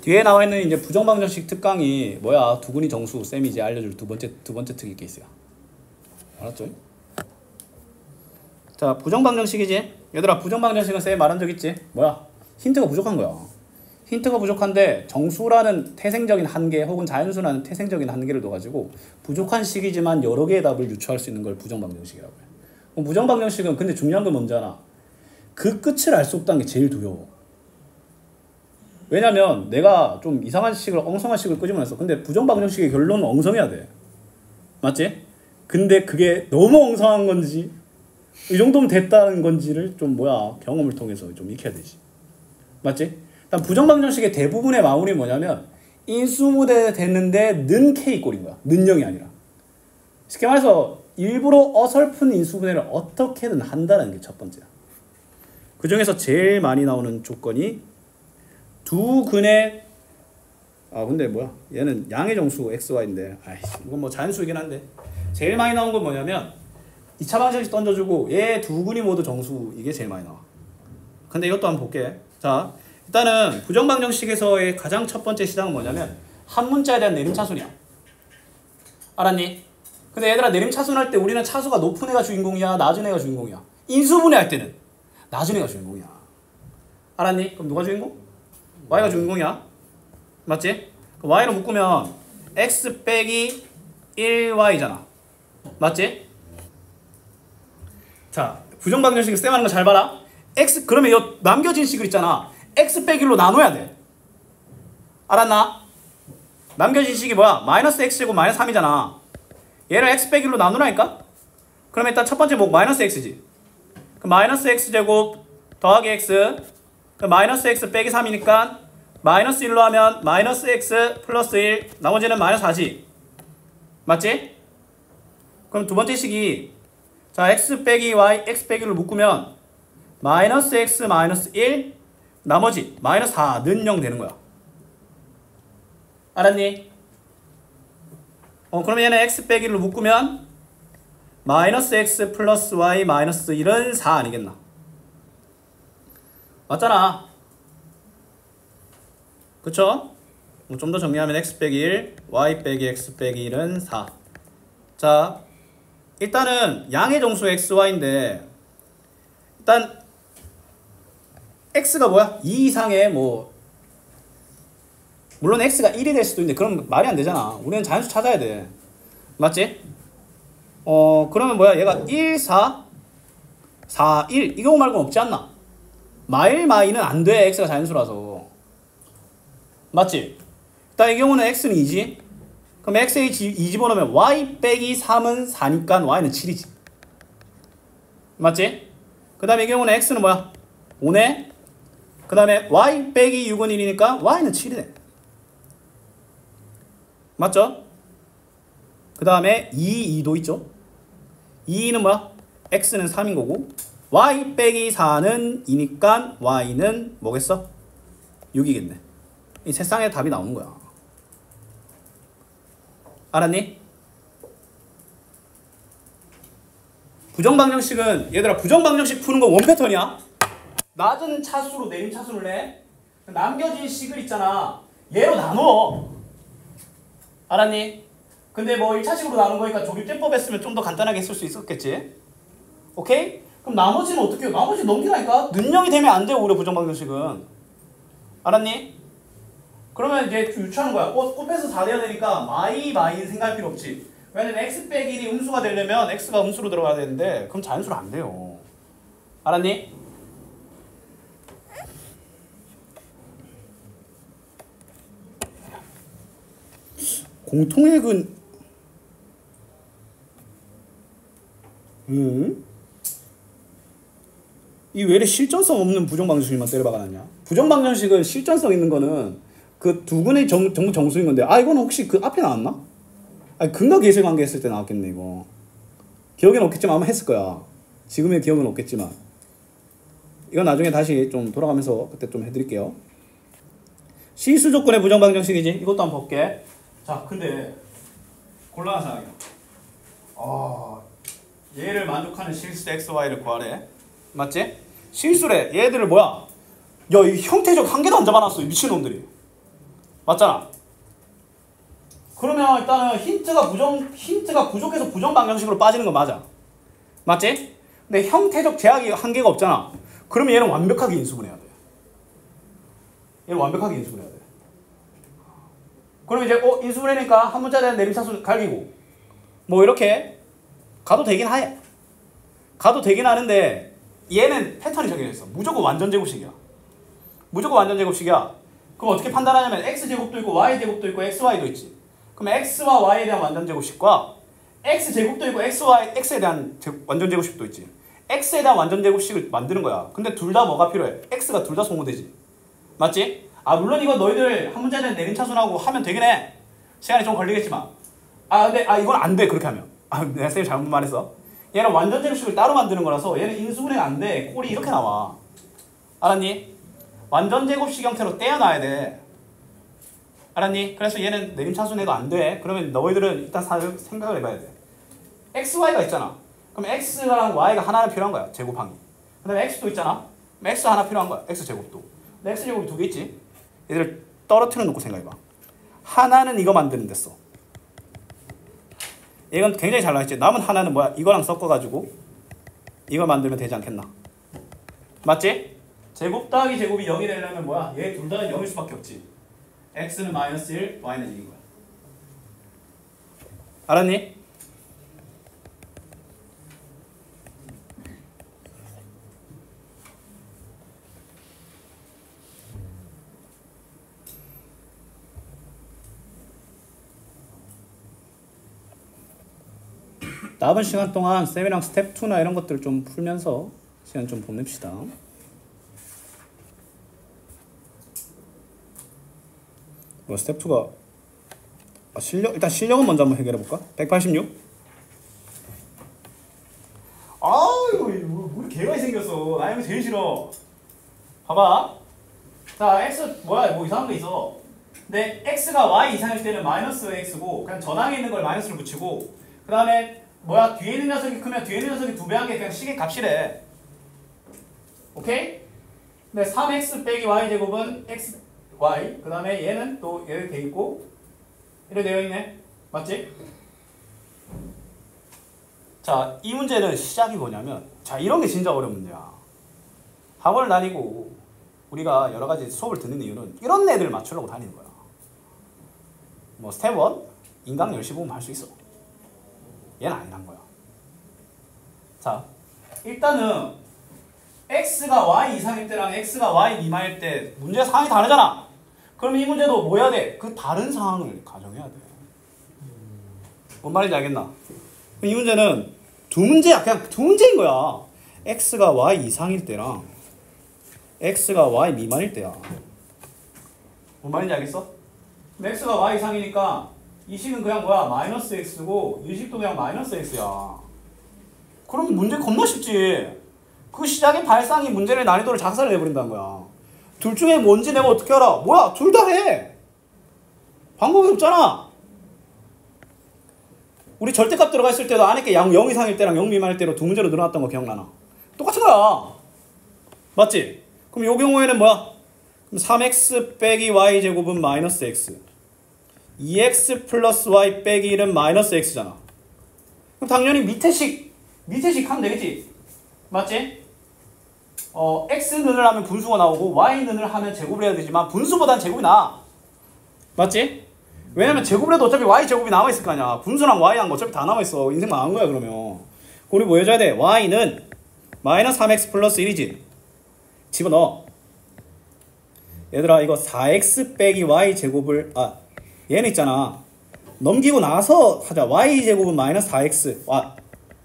뒤에 나와 있는 이제 부정방정식 특강이 뭐야? 두근이 정수 쌤이 이제 알려줄 두 번째 특이 케이스야. 알았죠? 자, 부정방정식이지. 얘들아, 부정방정식은 쌤이 말한 적 있지. 뭐야? 힌트가 부족한 거야. 힌트가 부족한데 정수라는 태생적인 한계 혹은 자연수라는 태생적인 한계를 둬가지고 부족한 식이지만 여러 개의 답을 유추할 수 있는 걸 부정방정식이라고 해. 그럼 부정방정식은 근데 중요한 건 뭔지 알아? 그 끝을 알 수 없다는 게 제일 두려워. 왜냐면 내가 좀 이상한 식을, 엉성한 식을 끄집어냈어. 근데 부정방정식의 결론은 엉성해야 돼. 맞지? 근데 그게 너무 엉성한 건지 이 정도면 됐다는 건지를 좀 경험을 통해서 좀 익혀야 되지. 맞지? 일단 부정방정식의 대부분의 마무리 뭐냐면 인수분해 됐는데 는 K 꼴인 거야. 는 0이 아니라. 쉽게 말해서 일부러 어설픈 인수분해를 어떻게든 한다는 게 첫 번째야. 그 중에서 제일 많이 나오는 조건이 두 근의 근데 얘는 양의 정수 XY인데 이건 뭐 자연수이긴 한데 제일 많이 나온 건 뭐냐면 2차 방정식 던져주고 얘 두 근이 모두 정수, 이게 제일 많이 나와. 근데 이것도 한번 볼게. 자, 일단은 부정방정식에서의 가장 첫 번째 시작은 뭐냐면 한 문자에 대한 내림차순이야. 알았니? 근데 얘들아, 내림차순 할 때 우리는 차수가 높은 애가 주인공이야, 낮은 애가 주인공이야? 인수분해 할 때는 낮은 애가 주인공이야. 알았니? 그럼 누가 주인공? y가 주인공이야. 맞지? y로 묶으면 x 빼기 1y잖아. 맞지? 자, 부정방정식을 쌤 하는 거 잘 봐라. x, 그러면 이 남겨진 식을 있잖아. x 빼기 1로 나눠야 돼. 알았나? 남겨진 식이 뭐야? 마이너스 x제곱 마이너스 3이잖아. 얘를 x 빼기 1로 나누라니까? 그러면 일단 첫 번째 마이너스 x지. 그 마이너스 x제곱 더하기 x, 그 마이너스 x 빼기 3이니까 마이너스 1로 하면 마이너스 x 플러스 1, 나머지는 마이너스 4지. 맞지? 그럼 두 번째 식이 자, x 빼기 y, x 빼기 1로 묶으면 마이너스 x 마이너스 1, 나머지 마이너스 4는 0 되는 거야. 알았니? 그러면 얘는 x 빼기 1로 묶으면 마이너스 x 플러스 y 마이너스 1은 4 아니겠나? 맞잖아. 그쵸? 좀 더 정리하면 x 빼기 1, y 빼기 x 빼기 1은 4. 자, 일단은 양의 정수 xy인데 일단 x가 뭐야? 2 이상의 물론 x가 1이 될 수도 있는데 그럼 말이 안 되잖아. 우리는 자연수 찾아야 돼. 맞지? 그러면 뭐야? 얘가 1, 4, 4, 1 이거 말고는 없지 않나? 마이는 안 돼. x가 자연수라서. 맞지? 일단 이 경우는 x는 2지. 그럼 x에 2 집어넣으면 y 빼기 3은 4니까 y는 7이지. 맞지? 그 다음에 이 경우는 x는 뭐야? 5네. 그 다음에 y 빼기 6은 1이니까 y는 7이네. 맞죠? 그 다음에 2도 있죠? 2는 뭐야? x는 3인 거고 y 빼기 4는 2니까 y는 뭐겠어? 6이겠네. 이 세상에 답이 나오는 거야. 알았니? 부정방정식은 얘들아 부정방정식 푸는 거 원패턴이야. 낮은 차수로 내린 차수를 내. 남겨진 식을 있잖아. 얘로 나눠. 알았니? 근데 뭐 1차식으로 나눈 거니까 조립제법 했으면 좀 더 간단하게 했을 수 있었겠지? 오케이? 그럼 나머지는 어떻게 해요? 나머지 넘기라니까? 능력이 되면 안 돼요, 오히려 부정방정식은. 알았니? 그러면 이제 유추하는 거야. 곱해서 4 돼야 되니까 마이는 생각할 필요 없지. 왜냐면 x 빼기 1이 음수가 되려면 x가 음수로 들어가야 되는데 그럼 자연수로 안 돼요. 알았니? 공통액은 이 왜 이렇게 실전성 없는 부정방정식만 때려박아놨냐? 부정방정식은 실전성 있는 거는 그 두 근의 전부 정수인 건데 이거는 혹시 그 앞에 나왔나? 근과 계세 관계 했을 때 나왔겠네 이거. 기억에는 없겠지만 아마 했을 거야. 지금의 기억은 없겠지만 이건 나중에 다시 좀 돌아가면서 그때 좀 해드릴게요. 실수 조건의 부정방정식이지. 이것도 한번 볼게. 자, 근데 곤란한 상황이야. 얘를 만족하는 실수 xy를 구하래. 맞지? 실수래. 얘들을 뭐야? 야, 이 형태적 한 개도 안 잡아놨어. 이 미친놈들이. 맞잖아. 그러면 일단은 힌트가 부족해서 부정방정식으로 빠지는 거 맞아. 맞지? 근데 형태적 제약이 한계가 없잖아. 그러면 얘는 완벽하게 인수분해야 돼. 얘는 완벽하게 인수분해야 돼. 그럼 이제 인수분해니까 한 문자에 대한 내림차수 갈기고 뭐 이렇게 가도 되긴 해. 가도 되긴 하는데 얘는 패턴이 정해져 있어. 무조건 완전 제곱식이야. 무조건 완전 제곱식이야. 그럼 어떻게 판단하냐면 x제곱도 있고 y제곱도 있고 xy도 있지. 그럼 x와 y에 대한 완전 제곱식과 x제곱도 있고 x에 대한 완전 제곱식도 있지. x에 대한 완전 제곱식을 만드는 거야. 근데 둘 다 뭐가 필요해? x가 둘 다 소모되지. 맞지? 물론 이거 너희들 한 문제는 내림차순하고 하면 되긴 해. 시간이 좀 걸리겠지만. 근데 이건 안 돼. 그렇게 하면. 내가 쌤이 잘못 말했어. 얘는 완전 제곱식을 따로 만드는 거라서 얘는 인수분해가 안 돼. 꼴이 이렇게 나와. 알았니? 완전 제곱식 형태로 떼어놔야 돼. 알았니? 그래서 얘는 내림차순해도 안 돼. 그러면 너희들은 일단 생각을 해봐야 돼. xy가 있잖아. 그럼 x랑 y가 하나는 필요한 거야. 제곱하기. 그 다음에 x도 있잖아. 그럼 x 하나 필요한 거야. x제곱도. 근데 x제곱이 2개 있지? 얘를 떨어뜨려 놓고 생각해봐. 하나는 이거 만드는 데 써. 이건 굉장히 잘 나왔지. 남은 하나는 뭐야? 이거랑 섞어가지고 이거 만들면 되지 않겠나? 맞지? 제곱 더하기 제곱이 0이 되려면 뭐야? 얘 둘 다는 0일 수밖에 없지. x는 마이너스 1, y는 1인 거야. 알았니? 남은 시간 동안 쌤이랑 스텝 2나 이런 것들 좀 풀면서 시간 좀 보냅시다. 스텝 2가 일단 실력은 먼저 한번 해결해 볼까? 186. 이거 우리 개가 생겼어. 나 이거 제일 싫어. 봐봐. 자, x 뭐야? 뭐 이상한 거 있어. 근데 x가 y 이상일 때는 마이너스 x고 그냥 전항에 있는 걸 마이너스를 붙이고 그 다음에 뭐야? 뒤에 있는 녀석이 크면 뒤에 있는 녀석이 2배 한 게 그냥 식의 값이래. 오케이? 근데 3x 빼기 y 제곱은 x y. 그 다음에 얘는 또 얘를 돼 있고 이래 되어 있네. 맞지? 자, 이 문제는 시작이 뭐냐면 자, 이런 게 진짜 어려운 문제야. 학원을 다니고 우리가 여러 가지 수업을 듣는 이유는 이런 애들 맞추려고 다니는 거야. 뭐 스텝 1 인강 열심히 보면 할 수 있어. 얘는 아니란 거야. 자, 일단은 x가 y 이상일 때랑 x가 y 미만일 때 문제 상황이 다르잖아. 그럼 이 문제도 뭐 해야 돼? 그 다른 상황을 가정해야 돼. 뭔 말인지 알겠나? 이 문제는 두 문제야. 그냥 두 문제인 거야. x가 y 이상일 때랑 x가 y 미만일 때야. 뭔 말인지 알겠어? x가 y 이상이니까 이 식은 그냥 뭐야? 마이너스 x고 이 식도 그냥 마이너스 x야. 그럼 문제 겁나 쉽지. 그 시작의 발상이 문제의 난이도를 작살을 내버린다는 거야. 둘 중에 뭔지 내가 어떻게 알아? 뭐야? 둘 다 해. 방법이 없잖아. 우리 절대값 들어가 있을 때도 안에 게 0 이상일 때랑 0 미만일 때로 두 문제로 늘어났던 거 기억나나? 똑같은 거야. 맞지? 그럼 이 경우에는 뭐야? 그럼 3x 빼기 y 제곱은 마이너스 x. 2x 플러스 y 빼기 1은 마이너스 x잖아. 그럼 당연히 밑에식 하면 되겠지? 맞지? x는을 하면 분수가 나오고 y는을 하면 제곱을 해야 되지만 분수보단 제곱이 나아. 맞지? 왜냐면 제곱을 해도 어차피 y 제곱이 남아있을 거 아니야. 분수랑 y랑 어차피 다 남아있어. 인생 망한 거야 그러면. 우리 뭐 해줘야 돼? y는 마이너스 3x 플러스 1이지. 집어넣어. 얘들아 이거 4x 빼기 y 제곱을 얘는 있잖아. 넘기고 나서 하자. y 제곱은 마이너스 4x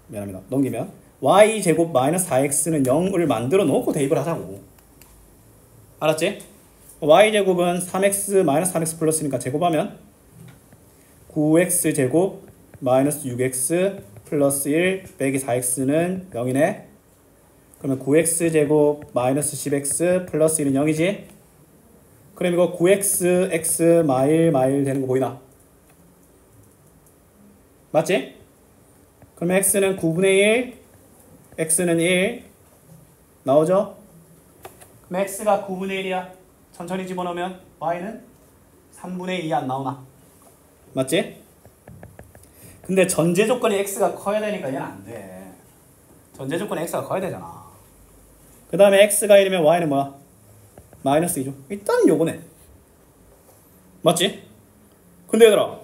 미안합니다. 넘기면 y 제곱 마이너스 4x는 0을 만들어 놓고 대입을 하자고. 알았지? y 제곱은 3x 마이너스 3x 플러스니까 제곱하면 9x 제곱 마이너스 6x 플러스 1 빼기 4x는 0이네. 그러면 9x 제곱 마이너스 10x 플러스 1은 0이지. 그럼 이거 9x x 마일 되는 거 보이나? 맞지? 그러면 x는 9분의 1, x는 1 나오죠? 그럼 x가 9분의 1이야. 천천히 집어넣으면 y는 3분의 2 안 나오나? 맞지? 근데 전제 조건이 x가 커야 되니까 얘는 안 돼. 전제 조건이 x가 커야 되잖아. 그 다음에 x가 1이면 y는 뭐야? 마이너스 2죠. 일단 요거네. 맞지? 근데 얘들아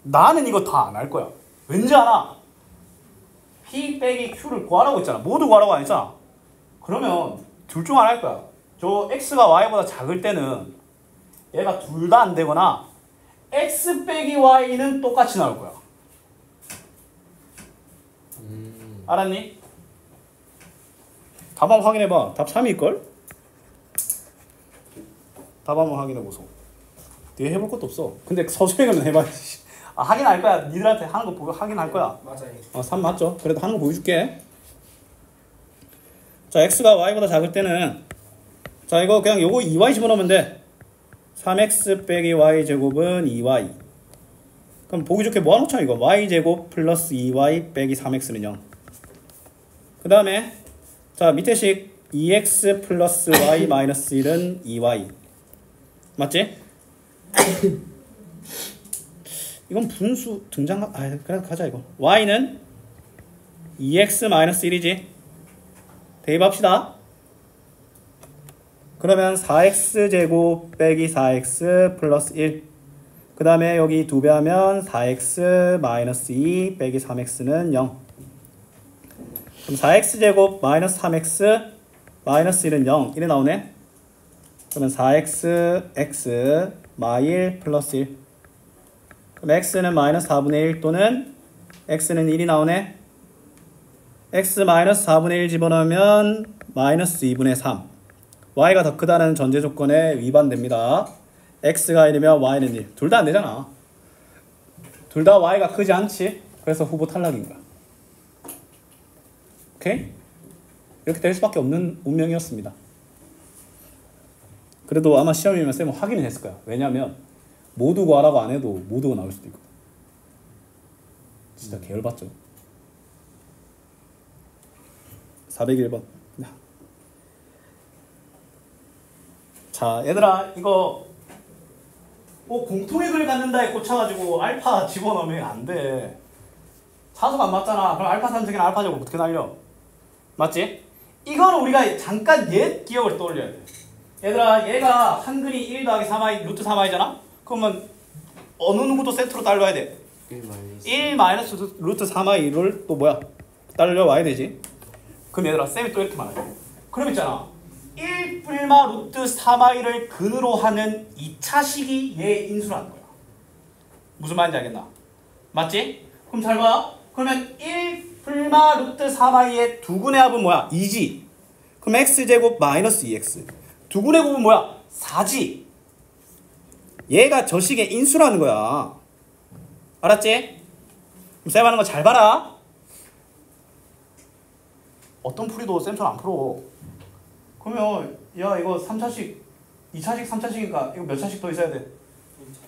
나는 이거 다 안 할 거야. 왠지 알아? P 빼기 Q를 구하라고 했잖아. 모두 구하라고 안 했잖아. 그러면 둘 중 하나 할 거야. 저 X가 Y보다 작을 때는 얘가 둘 다 안 되거나 X 빼기 Y는 똑같이 나올 거야. 알았니? 답 한번 확인해봐. 답 3일걸? 답 한번 확인해보소. 내가 해볼 것도 없어. 근데 서술형은 해봐야지. 확인할 거야. 니들한테 하는 거 보고 확인할 거야. 맞아요. 3 맞죠? 그래도 하는 거 보여줄게. 자, x가 y보다 작을 때는 자, 이거 그냥 요거 2y 집어넣으면 돼. 3x 빼기 y 제곱은 2y. 그럼 보기 좋게 모아놓자 이거. y 제곱 플러스 2y 빼기 3x는 0. 그 다음에 자, 밑에 식 2x 플러스 y 마이너스 1은 2y. 맞지? 이건 분수 등장 그래 가자 이거. y는 2x 마이너스 1이지. 대입합시다. 그러면 4x 제곱 빼기 4x 플러스 1. 그 다음에 여기 2배 하면 4x 마이너스 2 빼기 3x는 0. 그럼 4x 제곱 마이너스 3x 마이너스 1은 0. 이래 나오네. 그러면 4x x 마일 플러스 1. 그럼 x는 마이너스 4분의 1 또는 x는 1이 나오네. x 마이너스 4분의 1 집어넣으면 마이너스 2분의 3. y가 더 크다는 전제 조건에 위반됩니다. x가 1이면 y는 1. 둘 다 안 되잖아. 둘 다 y가 크지 않지. 그래서 후보 탈락인 거야. 오케이? 이렇게 될 수밖에 없는 운명이었습니다. 그래도 아마 시험이면 쌤은 확인을 했을 거야. 왜냐면 모두 구하라고 안 해도 모두가 나올 수도 있거든. 진짜 계열받죠. 401번. 자, 얘들아 이거 공통의 글을 갖는다에 꽂혀가지고 알파 집어넣으면 안 돼. 차수가 안 맞잖아. 그럼 알파 3승이나 알파 제곱 어떻게 날려? 맞지? 이거는 우리가 잠깐 옛 기억을 떠올려야 돼. 얘들아 얘가 한근이 1 더하기 3i 루트 3i잖아? 그러면 어느 누구도 세트로 딸려야 돼. 1 마이너스 루트 3i를 또 뭐야? 딸려와야 되지. 그럼 얘들아 쌤이 또 이렇게 말해. 그럼 있잖아 1 불마 루트 3i를 근으로 하는 2차식이 얘 인수라는 거야. 무슨 말인지 알겠나? 맞지? 그럼 잘 봐. 그러면 1 불마 루트 3i의 두근의 합은 뭐야? 2지. 그럼 x제곱 마이너스 2x. 두근의 곱은 뭐야? 4지. 얘가 저 식의 인수라는 거야. 알았지? 그럼 쌤 하는 거 잘 봐라. 어떤 풀이도 쌤처럼 안 풀어. 그러면 야 이거 3차식 2차식 3차식이니까 이거 몇 차식 더 있어야 돼?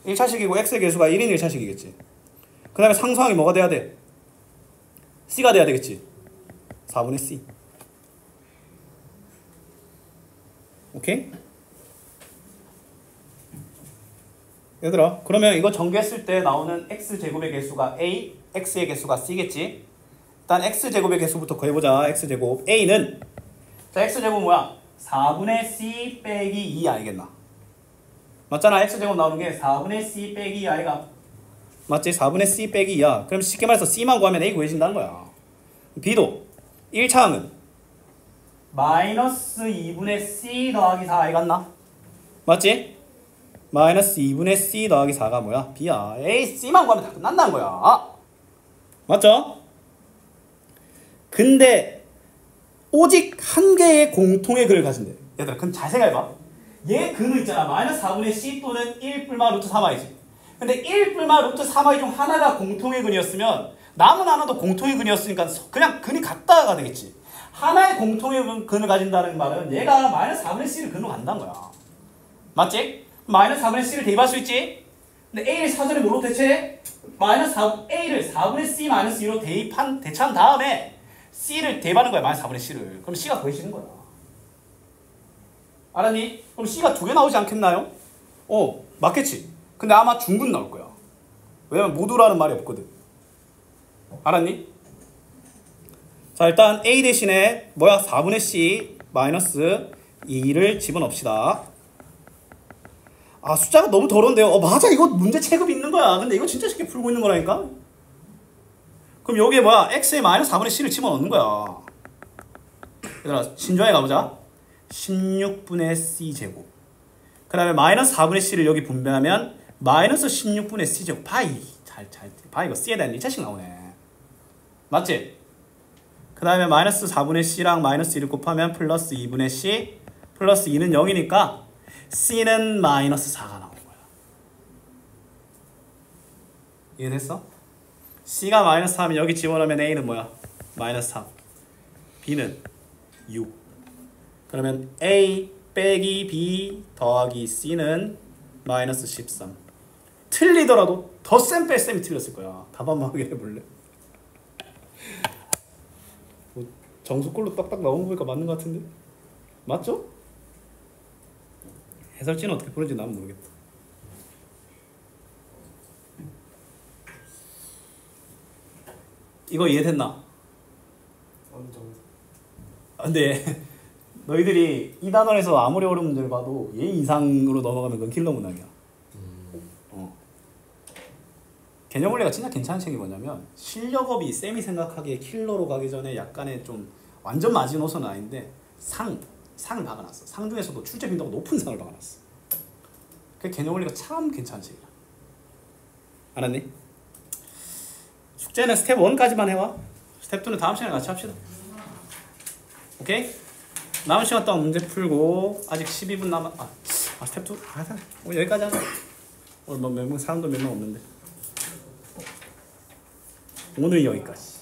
1차식이고 x의 개수가 1인 1차식이겠지. 그 다음에 상수항이 뭐가 돼야 돼? c가 돼야 되겠지. 4분의 c. 오케이? 얘들아 그러면 이거 전개했을 때 나오는 x제곱의 개수가 a, x의 개수가 c겠지. 일단 x제곱의 개수부터 구해보자. x제곱 a는 자 x제곱 뭐야? 4분의 c 빼기 2 알겠나? 맞잖아. x제곱 나오는 게 4분의 c 빼기 2 아이가 맞지? 4분의 c 빼기 2야. 그럼 쉽게 말해서 c만 구하면 a 구해진다는 거야. b도 1차항은 마이너스 2분의 c 더하기 4 알겠나? 맞지? 마이너스 2분의 c 더하기 4가 뭐야? b야. a, c만 구하면 다 끝난다는 거야. 맞죠? 근데 오직 한 개의 공통의 근을 가진대. 얘들아 그럼 잘 생각해봐. 얘 근은 있잖아. 마이너스 4분의 c 또는 1 불마 루트 3i지. 근데 1 불마 루트 3i 중 하나가 공통의 근이었으면 남은 하나도 공통의 근이었으니까 그냥 근이 같다가 되겠지. 하나의 공통의 근을 가진다는 말은 얘가 마이너스 4분의 c를 근으로 간다는 거야. 맞지? 마이너스 4분의 c를 대입할 수 있지? 근데 a를 사전에 뭐로 대체해? a를 4분의 c 마이너스 2로 대체한 다음에 c를 대입하는 거야. 마이너스 4분의 c를. 그럼 c가 구해지는 거야. 알았니? 그럼 c가 두 개 나오지 않겠나요? 맞겠지. 근데 아마 중근 나올 거야. 왜냐면 모두라는 말이 없거든. 알았니? 자 일단 a 대신에 뭐야? 4분의 c 마이너스 2를 집어넣읍시다. 아 숫자가 너무 더러운데요. 맞아 이거 문제 체급이 있는 거야. 근데 이거 진짜 쉽게 풀고 있는 거라니까. 그럼 여기에 뭐야? x에 마이너스 4분의 c를 집어넣는 거야. 얘들아 신조에 가보자. 16분의 c제곱. 그 다음에 마이너스 4분의 c를 여기 분배하면 마이너스 16분의 c제곱. 봐 이거 c에 대한 1차식 나오네. 맞지? 그 다음에 마이너스 4분의 c랑 마이너스 1을 곱하면 플러스 2분의 c 플러스 2는 0이니까 c는 마이너스 4가 나오는 거야. 이해됐어? c가 마이너스 3이면 여기 집어넣으면 a는 뭐야? 마이너스 3 b는 6 그러면 a 빼기 b 더하기 c는 마이너스 13 틀리더라도 덧셈 뺄셈이 틀렸을 거야. 답 한번 확인해볼래? 정수꼴로 딱딱 나온 거 보니까 맞는 거 같은데? 맞죠? 해설지는 어떻게 보는지 나는 모르겠다. 이거 이해됐나? 어느 정도. 근데 너희들이 이 단원에서 아무리 어려운 문제를 봐도 얘 이상으로 넘어가면 그건 킬러 문항이야. 개념 원리가 진짜 괜찮은 책이 뭐냐면 실력업이 쌤이 생각하기에 킬러로 가기 전에 약간의 좀 완전 마지노선은 아닌데 상을 박아놨어. 상 중에서도 출제 빈도가 높은 상을 박아놨어. 그 개념 원리가 참 괜찮은 책이야. 알았니? 숙제는 스텝 1까지만 해와. 스텝 2는 다음 시간에 같이 합시다. 오케이? 남은 시간 동안 문제 풀고 아직 12분 남았. 스텝 2 오늘 여기까지 하자. 오늘 뭐 사람도 몇 명 없는데. 오늘 여기까지.